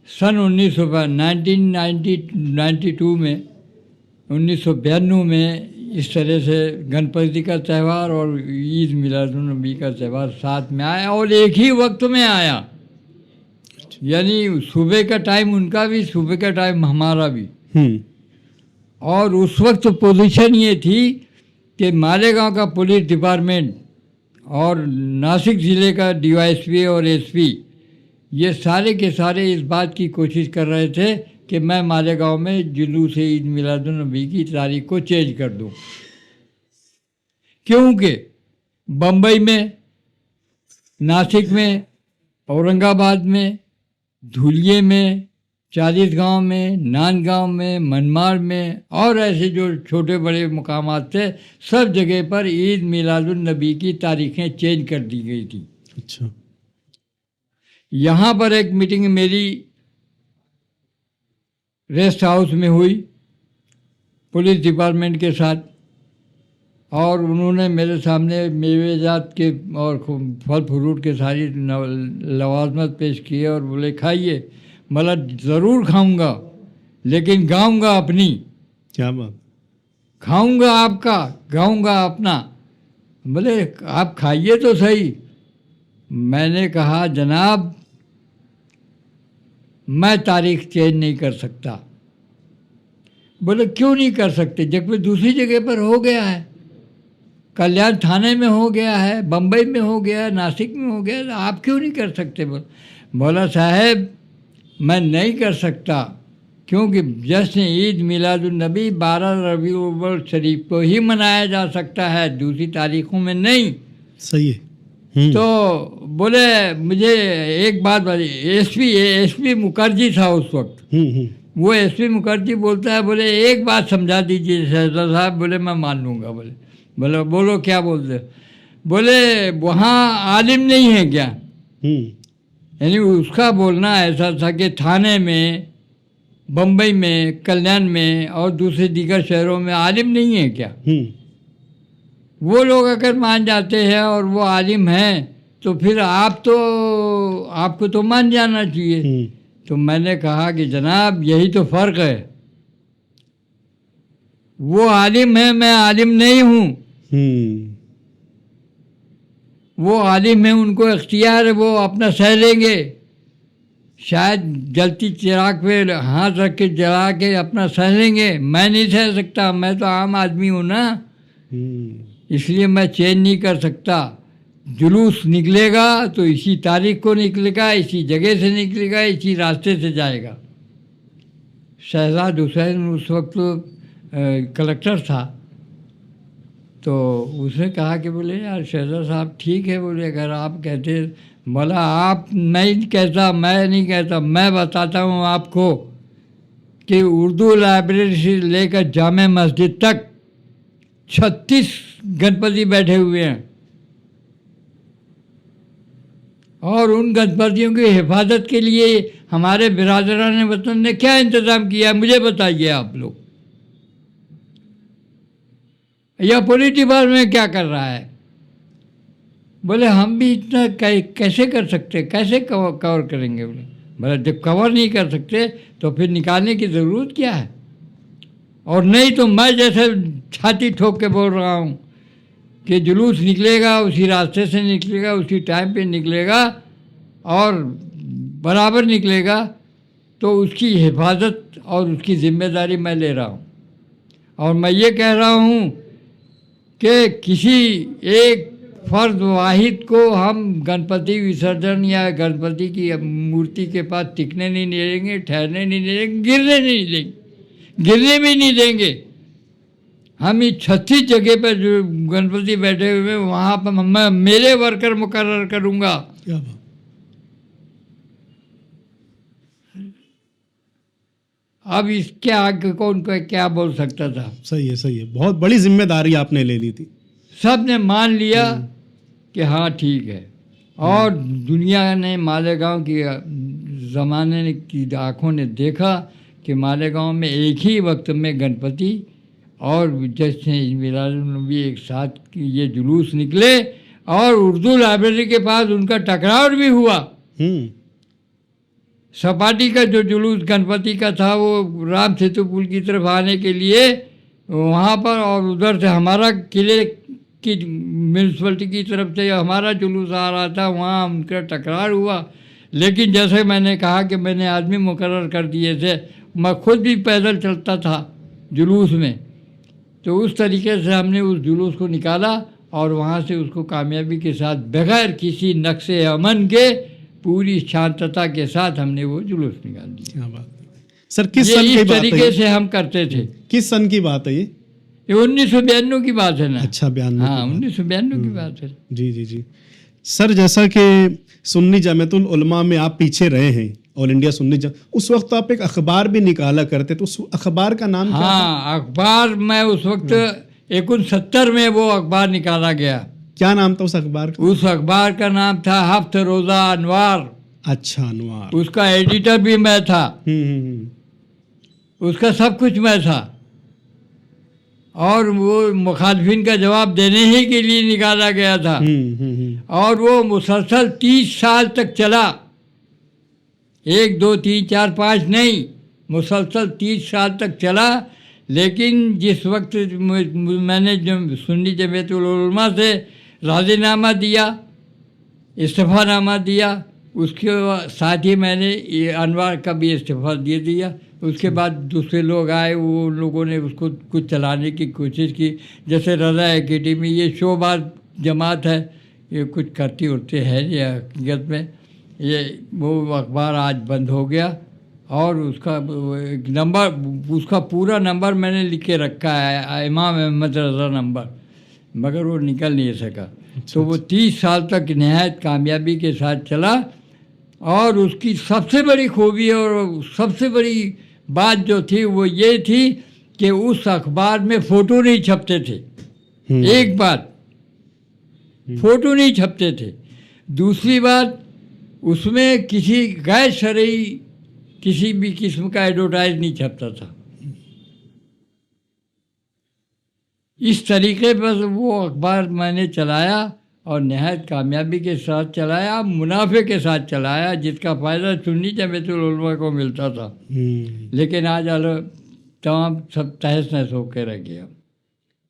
Speaker 1: सन 1992 में 1992 में इस तरह से गणपति का त्यौहार और ईद मिलादुन्नबी का त्यौहार साथ में आया और एक ही वक्त में आया, यानी सुबह का टाइम उनका भी, सुबह का टाइम हमारा भी। और उस वक्त पोजीशन ये थी कि मालेगांव का पुलिस डिपार्टमेंट और नासिक ज़िले का डीवाईएसपी और एसपी ये सारे के सारे इस बात की कोशिश कर रहे थे कि मैं मालेगांव में जुलूस ईद मिलादुन्नबी की तारीख को चेंज कर दूं, क्योंकि बम्बई में, नासिक में, औरंगाबाद में, धुलिये में, चालीसगांव में, नांदगांव में, मनमाड़ में और ऐसे जो छोटे बड़े मुकामात थे, सब जगह पर ईद मिलादुन्नबी की तारीखें चेंज कर दी गई थी।
Speaker 2: अच्छा।
Speaker 1: यहाँ पर एक मीटिंग मेरी रेस्ट हाउस में हुई पुलिस डिपार्टमेंट के साथ, और उन्होंने मेरे सामने मेवे जात के और फल फ्रूट के सारी लवाजमत पेश किए और बोले खाइए। बोला ज़रूर खाऊंगा, लेकिन गाऊंगा अपनी।
Speaker 2: क्या बात।
Speaker 1: खाऊंगा आपका, गाऊंगा अपना। बोले आप खाइए तो सही। मैंने कहा जनाब मैं तारीख चेंज नहीं कर सकता। बोले क्यों नहीं कर सकते, जब दूसरी जगह पर हो गया है, कल्याण थाने में हो गया है, बम्बई में हो गया है, नासिक में हो गया है, आप क्यों नहीं कर सकते। बोला साहब मैं नहीं कर सकता, क्योंकि जश्न ईद मिलादुन्नबी 12 रबीउल शरीफ को ही मनाया जा सकता है, दूसरी तारीखों में नहीं।
Speaker 2: सही है।
Speaker 1: तो बोले मुझे एक बात बताइए, एसपी मुखर्जी था उस वक्त। वो एसपी मुखर्जी बोलता है, बोले एक बात समझा दीजिए शहजाद साहब। बोले मैं मान लूँगा। बोले बोलो क्या बोलते। बोले वहाँ आलिम नहीं है क्या। यानी उसका बोलना ऐसा था कि थाने में, बम्बई में, कल्याण में और दूसरे दीगर शहरों में आलिम नहीं है क्या। वो लोग अगर मान जाते हैं और वो आलिम हैं तो फिर आपको तो मान जाना चाहिए। तो मैंने कहा कि जनाब यही तो फ़र्क है, वो आलिम है, मैं आलिम नहीं हूँ। वो आलिम है, उनको इख्तियार है, वो अपना सह लेंगे। शायद जलती चिराग पे हाथ रख के जला के अपना सह लेंगे, मैं नहीं सह सकता, मैं तो आम आदमी हूँ ना। इसलिए मैं चेंज नहीं कर सकता। जुलूस निकलेगा तो इसी तारीख को निकलेगा, इसी जगह से निकलेगा, इसी रास्ते से जाएगा। शहजाद हुसैन उस वक्त कलेक्टर था, तो उसने कहा कि बोले यार शहजाद साहब ठीक है, बोले अगर आप कहते। बोला आप नहीं कहता, मैं नहीं कहता, मैं बताता हूँ आपको कि उर्दू लाइब्रेरी से लेकर जामे मस्जिद तक 36 गणपति बैठे हुए हैं, और उन गणपतियों की हिफाजत के लिए हमारे बिरादरान वतन ने क्या इंतज़ाम किया, मुझे बताइए आप लोग। या पुलिस डिपार्टमेंट क्या कर रहा है। बोले हम भी इतना कैसे कर सकते, कैसे कवर करेंगे। बोले जब कवर नहीं कर सकते तो फिर निकालने की ज़रूरत क्या है। और नहीं तो मैं जैसे छाती ठोक के बोल रहा हूँ कि जुलूस निकलेगा, उसी रास्ते से निकलेगा, उसी टाइम पे निकलेगा और बराबर निकलेगा, तो उसकी हिफाजत और उसकी ज़िम्मेदारी मैं ले रहा हूँ। और मैं ये कह रहा हूँ कि किसी एक फर्द वाहिद को हम गणपति विसर्जन या गणपति की मूर्ति के पास टिकने नहीं देंगे, ठहरने नहीं देंगे, गिरने नहीं देंगे, गिरने भी नहीं देंगे। हम इस 36 जगह पर जो गणपति बैठे हुए हैं वहाँ पर मैं मेरे वर्कर मुकर्रर करूँगा। अब इसके आगे कौन को क्या बोल सकता था।
Speaker 2: सही है, सही है। बहुत बड़ी जिम्मेदारी आपने ले ली थी।
Speaker 1: सब ने मान लिया कि हाँ ठीक है, और दुनिया ने, मालेगांव की ज़माने की आँखों ने देखा कि मालेगांव में एक ही वक्त में गणपति और जश्न मिलादुन्नबी एक साथ ये जुलूस निकले, और उर्दू लाइब्रेरी के पास उनका टकराव भी हुआ। सपाटी का जो जुलूस गणपति का था वो राम सेतु पुल की तरफ आने के लिए वहाँ पर, और उधर से हमारा किले की म्यूनसिपलिटी की तरफ से हमारा जुलूस आ रहा था, वहाँ उनका टकरार हुआ। लेकिन जैसे मैंने कहा कि मैंने आदमी मुकर्रर कर दिए थे, मैं खुद भी पैदल चलता था जुलूस में, तो उस तरीके से हमने उस जुलूस को निकाला और वहाँ से उसको कामयाबी के साथ बगैर किसी नक्शे अमन के पूरी शांतता के साथ हमने वो जुलूस निकाल दिया।
Speaker 2: क्या बात है सर, किस
Speaker 1: ये
Speaker 2: सन की
Speaker 1: इस
Speaker 2: बात है
Speaker 1: तरीके
Speaker 2: ये?
Speaker 1: से हम करते थे।
Speaker 2: किस सन की बात है ये?
Speaker 1: ये 1992 की बात है ना।
Speaker 2: अच्छा, 92
Speaker 1: हाँ, 1992 की बात है।
Speaker 2: जी जी जी सर, जैसा कि सुन्नी जमातुल उलमा में आप पीछे रहे हैं, ऑल इंडिया सुन्नी उस वक्त तो आप एक अखबार भी निकाला करते, तो उस अखबार का नाम क्या था?
Speaker 1: हाँ, अखबार मैं उस वक्त 69 में वो अखबार निकाला गया।
Speaker 2: क्या नाम था उस अखबार का?
Speaker 1: उस अखबार का नाम था हफ्त रोज़ा अनवार।
Speaker 2: अच्छा, अनवार।
Speaker 1: उसका एडिटर भी मैं था,
Speaker 2: हम्म।
Speaker 1: उसका सब कुछ मैं था, और वो मुखालफिन का जवाब देने ही के लिए निकाला गया था। और वो मुसलसल 30 साल तक चला, 1 2 3 4 5 नहीं, मुसलसल 30 साल तक चला। लेकिन जिस वक्त मैंने जो सुन्नी जमातुल उलमा से राज़ीनामा दिया, इस्तीफ़ानामा दिया, उसके साथ ही मैंने ये अनवार का भी इस्तीफ़ा दे दिया। उसके बाद दूसरे लोग आए, वो उन लोगों ने उसको कुछ चलाने की कोशिश की, जैसे रज़ा एकेडमी, ये शोबाज जमात है, ये कुछ करती उड़ते हैं ये हकीकत में। ये वो अखबार आज बंद हो गया, और उसका एक नंबर, उसका पूरा नंबर मैंने लिख के रखा है, इमाम अहमद रज़ा नंबर, मगर वो निकल नहीं सका। तो वो 30 साल तक नहायत कामयाबी के साथ चला। और उसकी सबसे बड़ी खूबी और सबसे बड़ी बात जो थी वो ये थी कि उस अखबार में फ़ोटो नहीं छपते थे। एक बात, फ़ोटो नहीं छपते थे। दूसरी बात, उसमें किसी गैर शरई किसी भी किस्म का एडवर्टाइज नहीं छपता था। इस तरीके पर वो अखबार मैंने चलाया और नहायत कामयाबी के साथ चलाया, मुनाफे के साथ चलाया, जिसका फ़ायदा सुन्नी जमातुल उलमा को मिलता था। लेकिन आज तमाम सब तहस नहस होकर रह गया,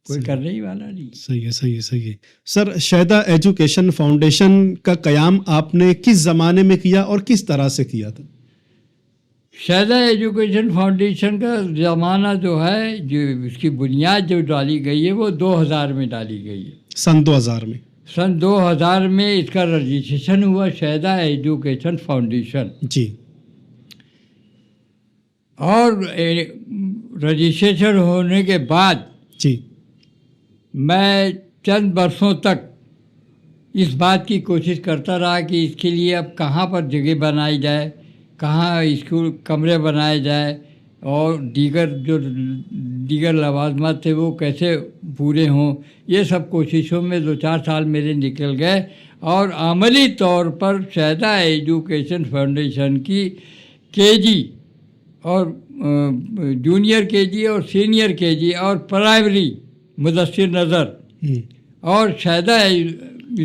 Speaker 1: कोई करने ही वाला नहीं।
Speaker 2: सही है, सही है, सही है। सर, शहदा एजुकेशन फाउंडेशन का क़याम आपने किस ज़माने में किया और किस तरह से किया था?
Speaker 1: शहदा एजुकेशन फाउंडेशन का ज़माना जो है, जो इसकी बुनियाद जो डाली गई है वो 2000 में डाली गई है।
Speaker 2: सन 2000 में? सन
Speaker 1: 2000 में इसका रजिस्ट्रेशन हुआ, शहदा एजुकेशन फाउंडेशन
Speaker 2: जी।
Speaker 1: और रजिस्ट्रेशन होने के बाद
Speaker 2: जी,
Speaker 1: मैं चंद बरसों तक इस बात की कोशिश करता रहा कि इसके लिए अब कहाँ पर जगह बनाई जाए, कहाँ स्कूल कमरे बनाए जाए, और दीगर लवाजमात थे वो कैसे पूरे हों। ये सब कोशिशों में 2-4 साल मेरे निकल गए, और अमली तौर पर शहदा एजुकेशन फाउंडेशन की केजी और जूनियर केजी और सीनियर केजी और प्राइमरी मुदस्सिर नज़र और शहदा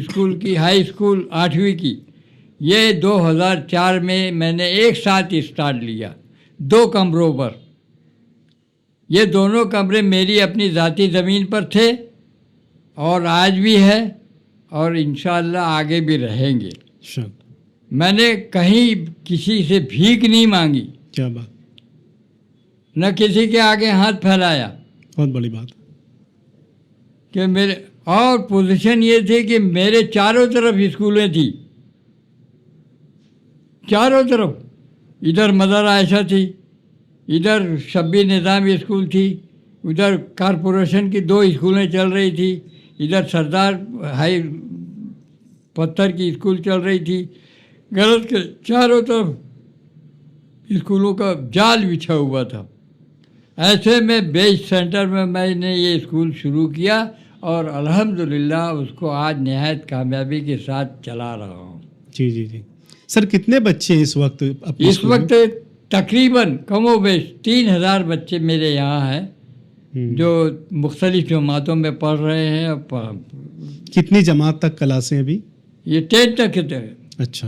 Speaker 1: स्कूल की हाई स्कूल 8वीं की, ये 2004 में मैंने एक साथ स्टार्ट लिया, 2 कमरों पर। ये दोनों कमरे मेरी अपनी ज़ाती ज़मीन पर थे, और आज भी है, और इंशाअल्लाह आगे भी रहेंगे। मैंने कहीं किसी से भीख नहीं मांगी।
Speaker 2: क्या बात!
Speaker 1: न किसी के आगे हाथ फैलाया।
Speaker 2: बहुत बड़ी बात
Speaker 1: कि मेरे, और पोजीशन ये थी कि मेरे चारों तरफ स्कूलें थी, चारों तरफ। इधर मदर आयशा थी, इधर शब्बी निज़ाम स्कूल थी, उधर कारपोरेशन की 2 स्कूलें चल रही थी, इधर सरदार हाई पत्थर की स्कूल चल रही थी। गलत के चारों तरफ स्कूलों का जाल बिछा हुआ था। ऐसे में बेस सेंटर में मैंने ये स्कूल शुरू किया, और अल्हम्दुलिल्लाह उसको आज नहायत कामयाबी के साथ चला रहा हूँ।
Speaker 2: जी जी जी। सर, कितने बच्चे इस वक्त अपने
Speaker 1: इस वक्त तकरीबन कमोबेश 3000 बच्चे मेरे यहाँ हैं, जो मुख्तलिफ जमातों में पढ़ रहे हैं।
Speaker 2: कितनी जमात तक क्लासें अभी?
Speaker 1: ये 10 तक है।
Speaker 2: अच्छा।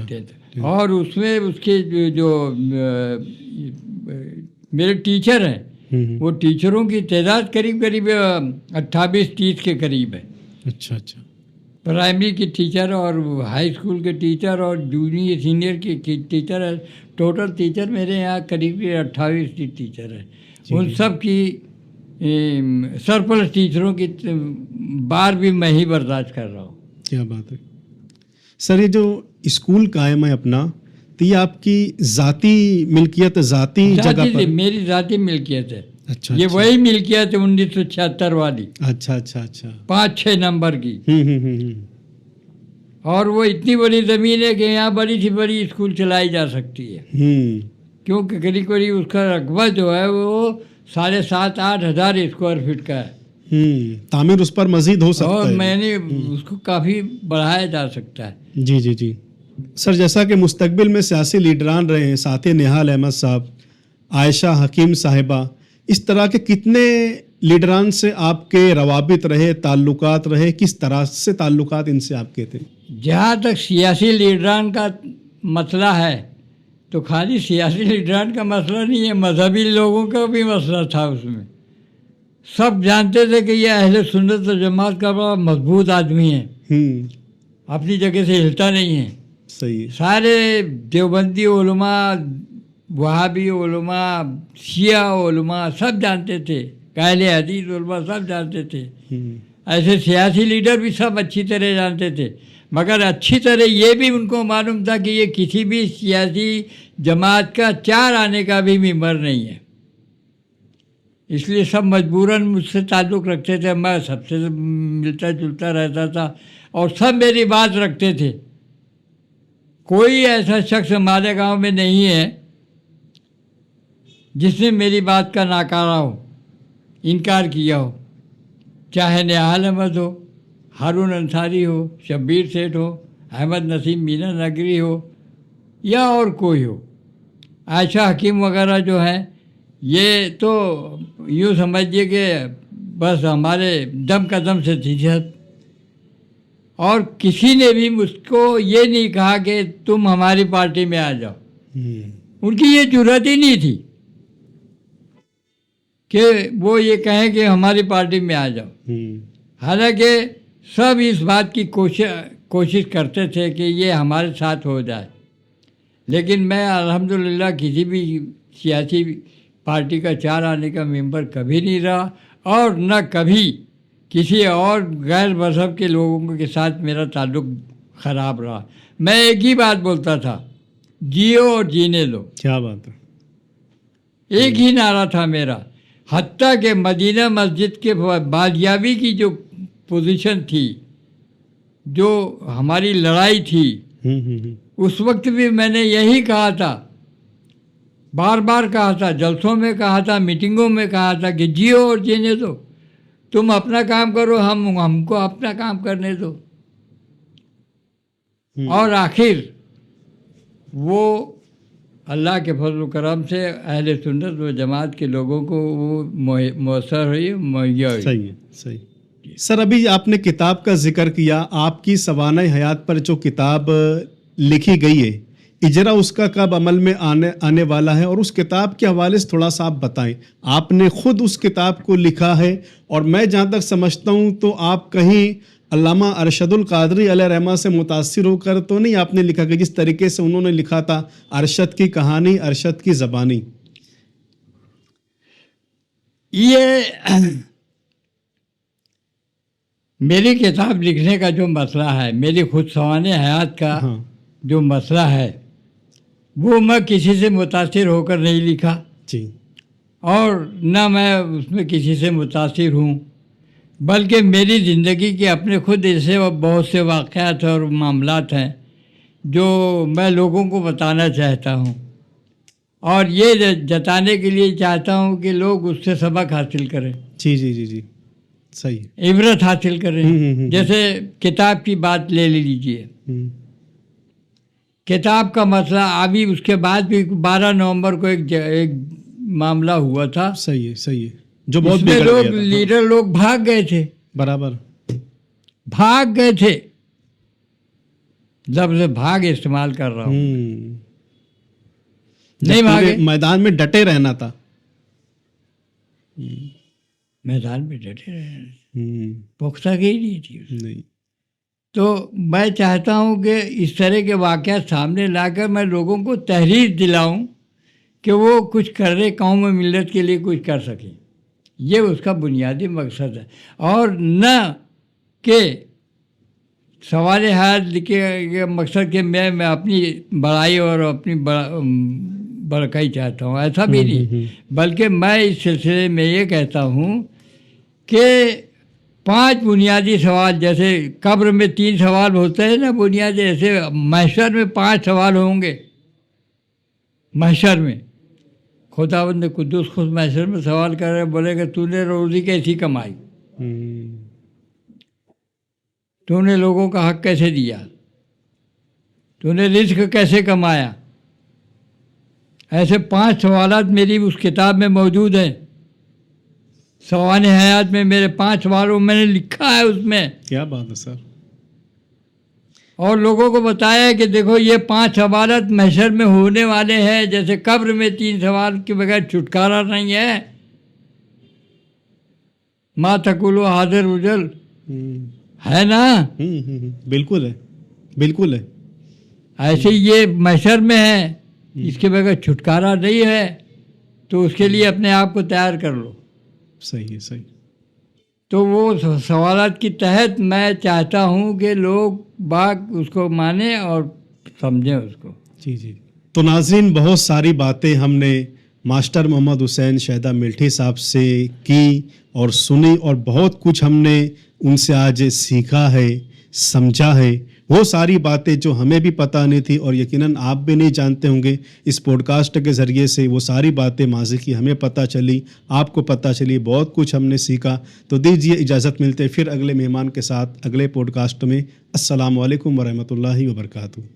Speaker 2: करते हैं।
Speaker 1: और उसमें उसके जो मेरे टीचर हैं, वो टीचरों की तादाद करीब करीब 28-30 के करीब है।
Speaker 2: अच्छा अच्छा।
Speaker 1: प्राइमरी के टीचर और हाई स्कूल के टीचर और जूनियर सीनियर के टीचर है। टोटल टीचर मेरे यहाँ करीब 28 टीचर हैं। उन सब की सरप्लस टीचरों की बार भी मैं ही बर्दाश्त कर रहा हूँ।
Speaker 2: क्या बात है सर। ये जो स्कूल कायम है अपना, तो ये आपकी ज़ाती मिल्कियत, ज़ाती जगह पर?
Speaker 1: मेरी ज़ाती मिल्कियत है।
Speaker 2: अच्छा,
Speaker 1: ये
Speaker 2: अच्छा।
Speaker 1: वही मिल्कियत है 1976 वाली।
Speaker 2: अच्छा अच्छा अच्छा।
Speaker 1: 5-6 नंबर की। और वो इतनी बड़ी ज़मीन है कि यहाँ बड़ी सी बड़ी स्कूल चलाई जा सकती है, क्योंकि करीब करीब उसका रकबा जो है वो 7,500-8 हज़ार स्क्वायर फीट का है।
Speaker 2: तामीर उस पर मजीद हो सकता
Speaker 1: और
Speaker 2: है।
Speaker 1: मैंने उसको काफ़ी बढ़ाया जा सकता है।
Speaker 2: जी जी जी सर, जैसा कि मुस्तकबिल में सियासी लीडरान रहे हैं, साथ ही निहाल अहमद साहब, आयशा हकीम साहिबा, इस तरह के कितने लीडरान से आपके रवाबित रहे, ताल्लुकात रहे? किस तरह से ताल्लुकात इनसे आपके थे?
Speaker 1: जहाँ तक सियासी लीडरान का मसला है, तो खाली सियासी लीडरान का मसला नहीं है, मजहबी लोगों का भी मसला था उसमें। सब जानते थे कि ये अहले सुन्नत व जमात का बड़ा मजबूत आदमी है, अपनी जगह से हिलता नहीं है।
Speaker 2: सही है।
Speaker 1: सारे देवबंदी उलमा, वहाबी उलमा, शिया उलमा सब जानते थे, काहिले हदीस उलमा सब जानते थे। ऐसे सियासी लीडर भी सब अच्छी तरह जानते थे, मगर अच्छी तरह ये भी उनको मालूम था कि ये किसी भी सियासी जमात का 4 आने का भी मेंबर नहीं है। इसलिए सब मजबूरन मुझसे ताल्लुक़ रखते थे, मैं सबसे मिलता जुलता रहता था और सब मेरी बात रखते थे। कोई ऐसा शख्स हमारे गांव में नहीं है जिसने मेरी बात का नाकारा हो, इनकार किया हो, चाहे निहाल अहमद हो, हारून अंसारी हो, शब्बीर सेठ हो, अहमद नसीम मीना नगरी हो या और कोई हो। आयशा हकीम वगैरह जो हैं, ये तो यूँ समझिए कि बस हमारे दम कदम से थी सब। और किसी ने भी मुझको ये नहीं कहा कि तुम हमारी पार्टी में आ जाओ। उनकी ये जुर्रत ही नहीं थी कि वो ये कहें कि हमारी पार्टी में आ जाओ। हालांकि सब इस बात की कोशिश करते थे कि ये हमारे साथ हो जाए, लेकिन मैं अल्हम्दुलिल्लाह किसी भी सियासी पार्टी का 4 आने का मेंबर कभी नहीं रहा, और न कभी किसी और गैर मज़हब के लोगों के साथ मेरा ताल्लुक़ ख़राब रहा। मैं एक ही बात बोलता था, जियो और जीने लो।
Speaker 2: क्या बात है।
Speaker 1: एक ही नारा था मेरा। हत्ता के मदीना मस्जिद के बादियाबी की जो पोजीशन थी, जो हमारी लड़ाई थी, उस वक्त भी मैंने यही कहा था, बार बार कहा था, जलसों में कहा था, मीटिंगों में कहा था कि जियो और जीने दो, तुम अपना काम करो, हमको अपना काम करने दो। और आखिर वो अल्लाह के फजल करम से अहले सुन्नत व जमात के लोगों को वो मुयस्सर हुई, मुहैया हुई।
Speaker 2: सही है, सही। सर, अभी आपने किताब का जिक्र किया, आपकी सवानाए हयात पर जो किताब लिखी गई है, इजरा उसका कब अमल में आने वाला है, और उस किताब के हवाले से थोड़ा सा आप बताएं। आपने खुद उस किताब को लिखा है, और मैं जहाँ तक समझता हूँ तो आप कहीं अल्लामा अरशदुल कादरी अलैहि रहमा से मुतासिर होकर तो नहीं आपने लिखा, कि जिस तरीके से उन्होंने लिखा था, अरशद की कहानी, अरशद की ज़बानी।
Speaker 1: ये मेरी किताब लिखने का जो मसला है, मेरी खुद सवाने हयात का जो मसला है, वो मैं किसी से मुतासिर होकर नहीं लिखा
Speaker 2: जी, और
Speaker 1: न मैं उसमें किसी से मुतासिर हूँ, बल्कि मेरी ज़िंदगी के अपने खुद ऐसे बहुत से वाक़यात और मामलात हैं जो मैं लोगों को बताना चाहता हूँ, और ये जताने के लिए चाहता हूँ कि लोग उससे सबक हासिल करें।
Speaker 2: जी जी जी जी, सही है,
Speaker 1: इबरत हासिल करें। जैसे किताब की बात ले लीजिए, किताब का मसला अभी उसके बाद भी 12 नवंबर को एक मामला हुआ था।
Speaker 2: सही है, सही है, जो बहुत
Speaker 1: लोग लीडर लोग भाग गए थे,
Speaker 2: बराबर
Speaker 1: भाग गए थे। लफ्ज़ भाग इस्तेमाल कर रहा हूँ,
Speaker 2: जब
Speaker 1: नहीं
Speaker 2: पूरे
Speaker 1: भागे,
Speaker 2: मैदान में डटे रहना था।
Speaker 1: मैदान में डटे रहे,
Speaker 2: हम्म,
Speaker 1: पुख्ता की नहीं थी उसमें।
Speaker 2: नहीं,
Speaker 1: तो मैं चाहता हूँ कि इस तरह के वाक़यात सामने लाकर मैं लोगों को तहरीर दिलाऊं कि वो कुछ कर रहे, कौम मिल्लत के लिए कुछ कर सकें। ये उसका बुनियादी मकसद है, और न कि सवाल हाल के मकसद के मैं अपनी बड़ाई और अपनी बड़काई चाहता हूँ, ऐसा भी नहीं, बल्कि मैं इस सिलसिले में ये कहता हूँ कि 5 बुनियादी सवाल, जैसे कब्र में 3 सवाल होते हैं ना बुनियादी, ऐसे महशर में 5 सवाल होंगे। महशर में खुदावंद कुद्दूस खुद महशर में सवाल कर रहे, बोलेगा तूने रोज़ी कैसी कमाई, तूने लोगों का हक कैसे दिया, तूने रिज़्क कैसे कमाया। ऐसे 5 सवालात मेरी उस किताब में मौजूद हैं। सवाल हयात में मेरे 5 सवालों मैंने लिखा है उसमें।
Speaker 2: क्या बात है सर।
Speaker 1: और लोगों को बताया कि देखो ये 5 सवालात महशर में होने वाले हैं। जैसे कब्र में 3 सवाल के बगैर छुटकारा नहीं है। माँ तकुलो हाजिर उजल है ना,
Speaker 2: बिल्कुल है, बिल्कुल है।
Speaker 1: ऐसे ये महशर में है, इसके बगैर छुटकारा नहीं है, तो उसके लिए अपने आप को तैयार कर लो।
Speaker 2: सही है, सही।
Speaker 1: तो वो सवालात की तहत मैं चाहता हूँ कि लोग बाग उसको माने और समझें उसको।
Speaker 2: जी जी। तो नाज़रीन, बहुत सारी बातें हमने मास्टर मोहम्मद हुसैन शहदा मिल्ठी साहब से की और सुनी, और बहुत कुछ हमने उनसे आज सीखा है, समझा है। वो सारी बातें जो हमें भी पता नहीं थी और यकीनन आप भी नहीं जानते होंगे, इस पॉडकास्ट के ज़रिए से वो सारी बातें माज़ी की हमें पता चली, आपको पता चली, बहुत कुछ हमने सीखा। तो दीजिए इजाज़त, मिलते फिर अगले मेहमान के साथ अगले पॉडकास्ट में। अस्सलामु अलैकुम वरहमतुल्लाहि वबरकातुहू।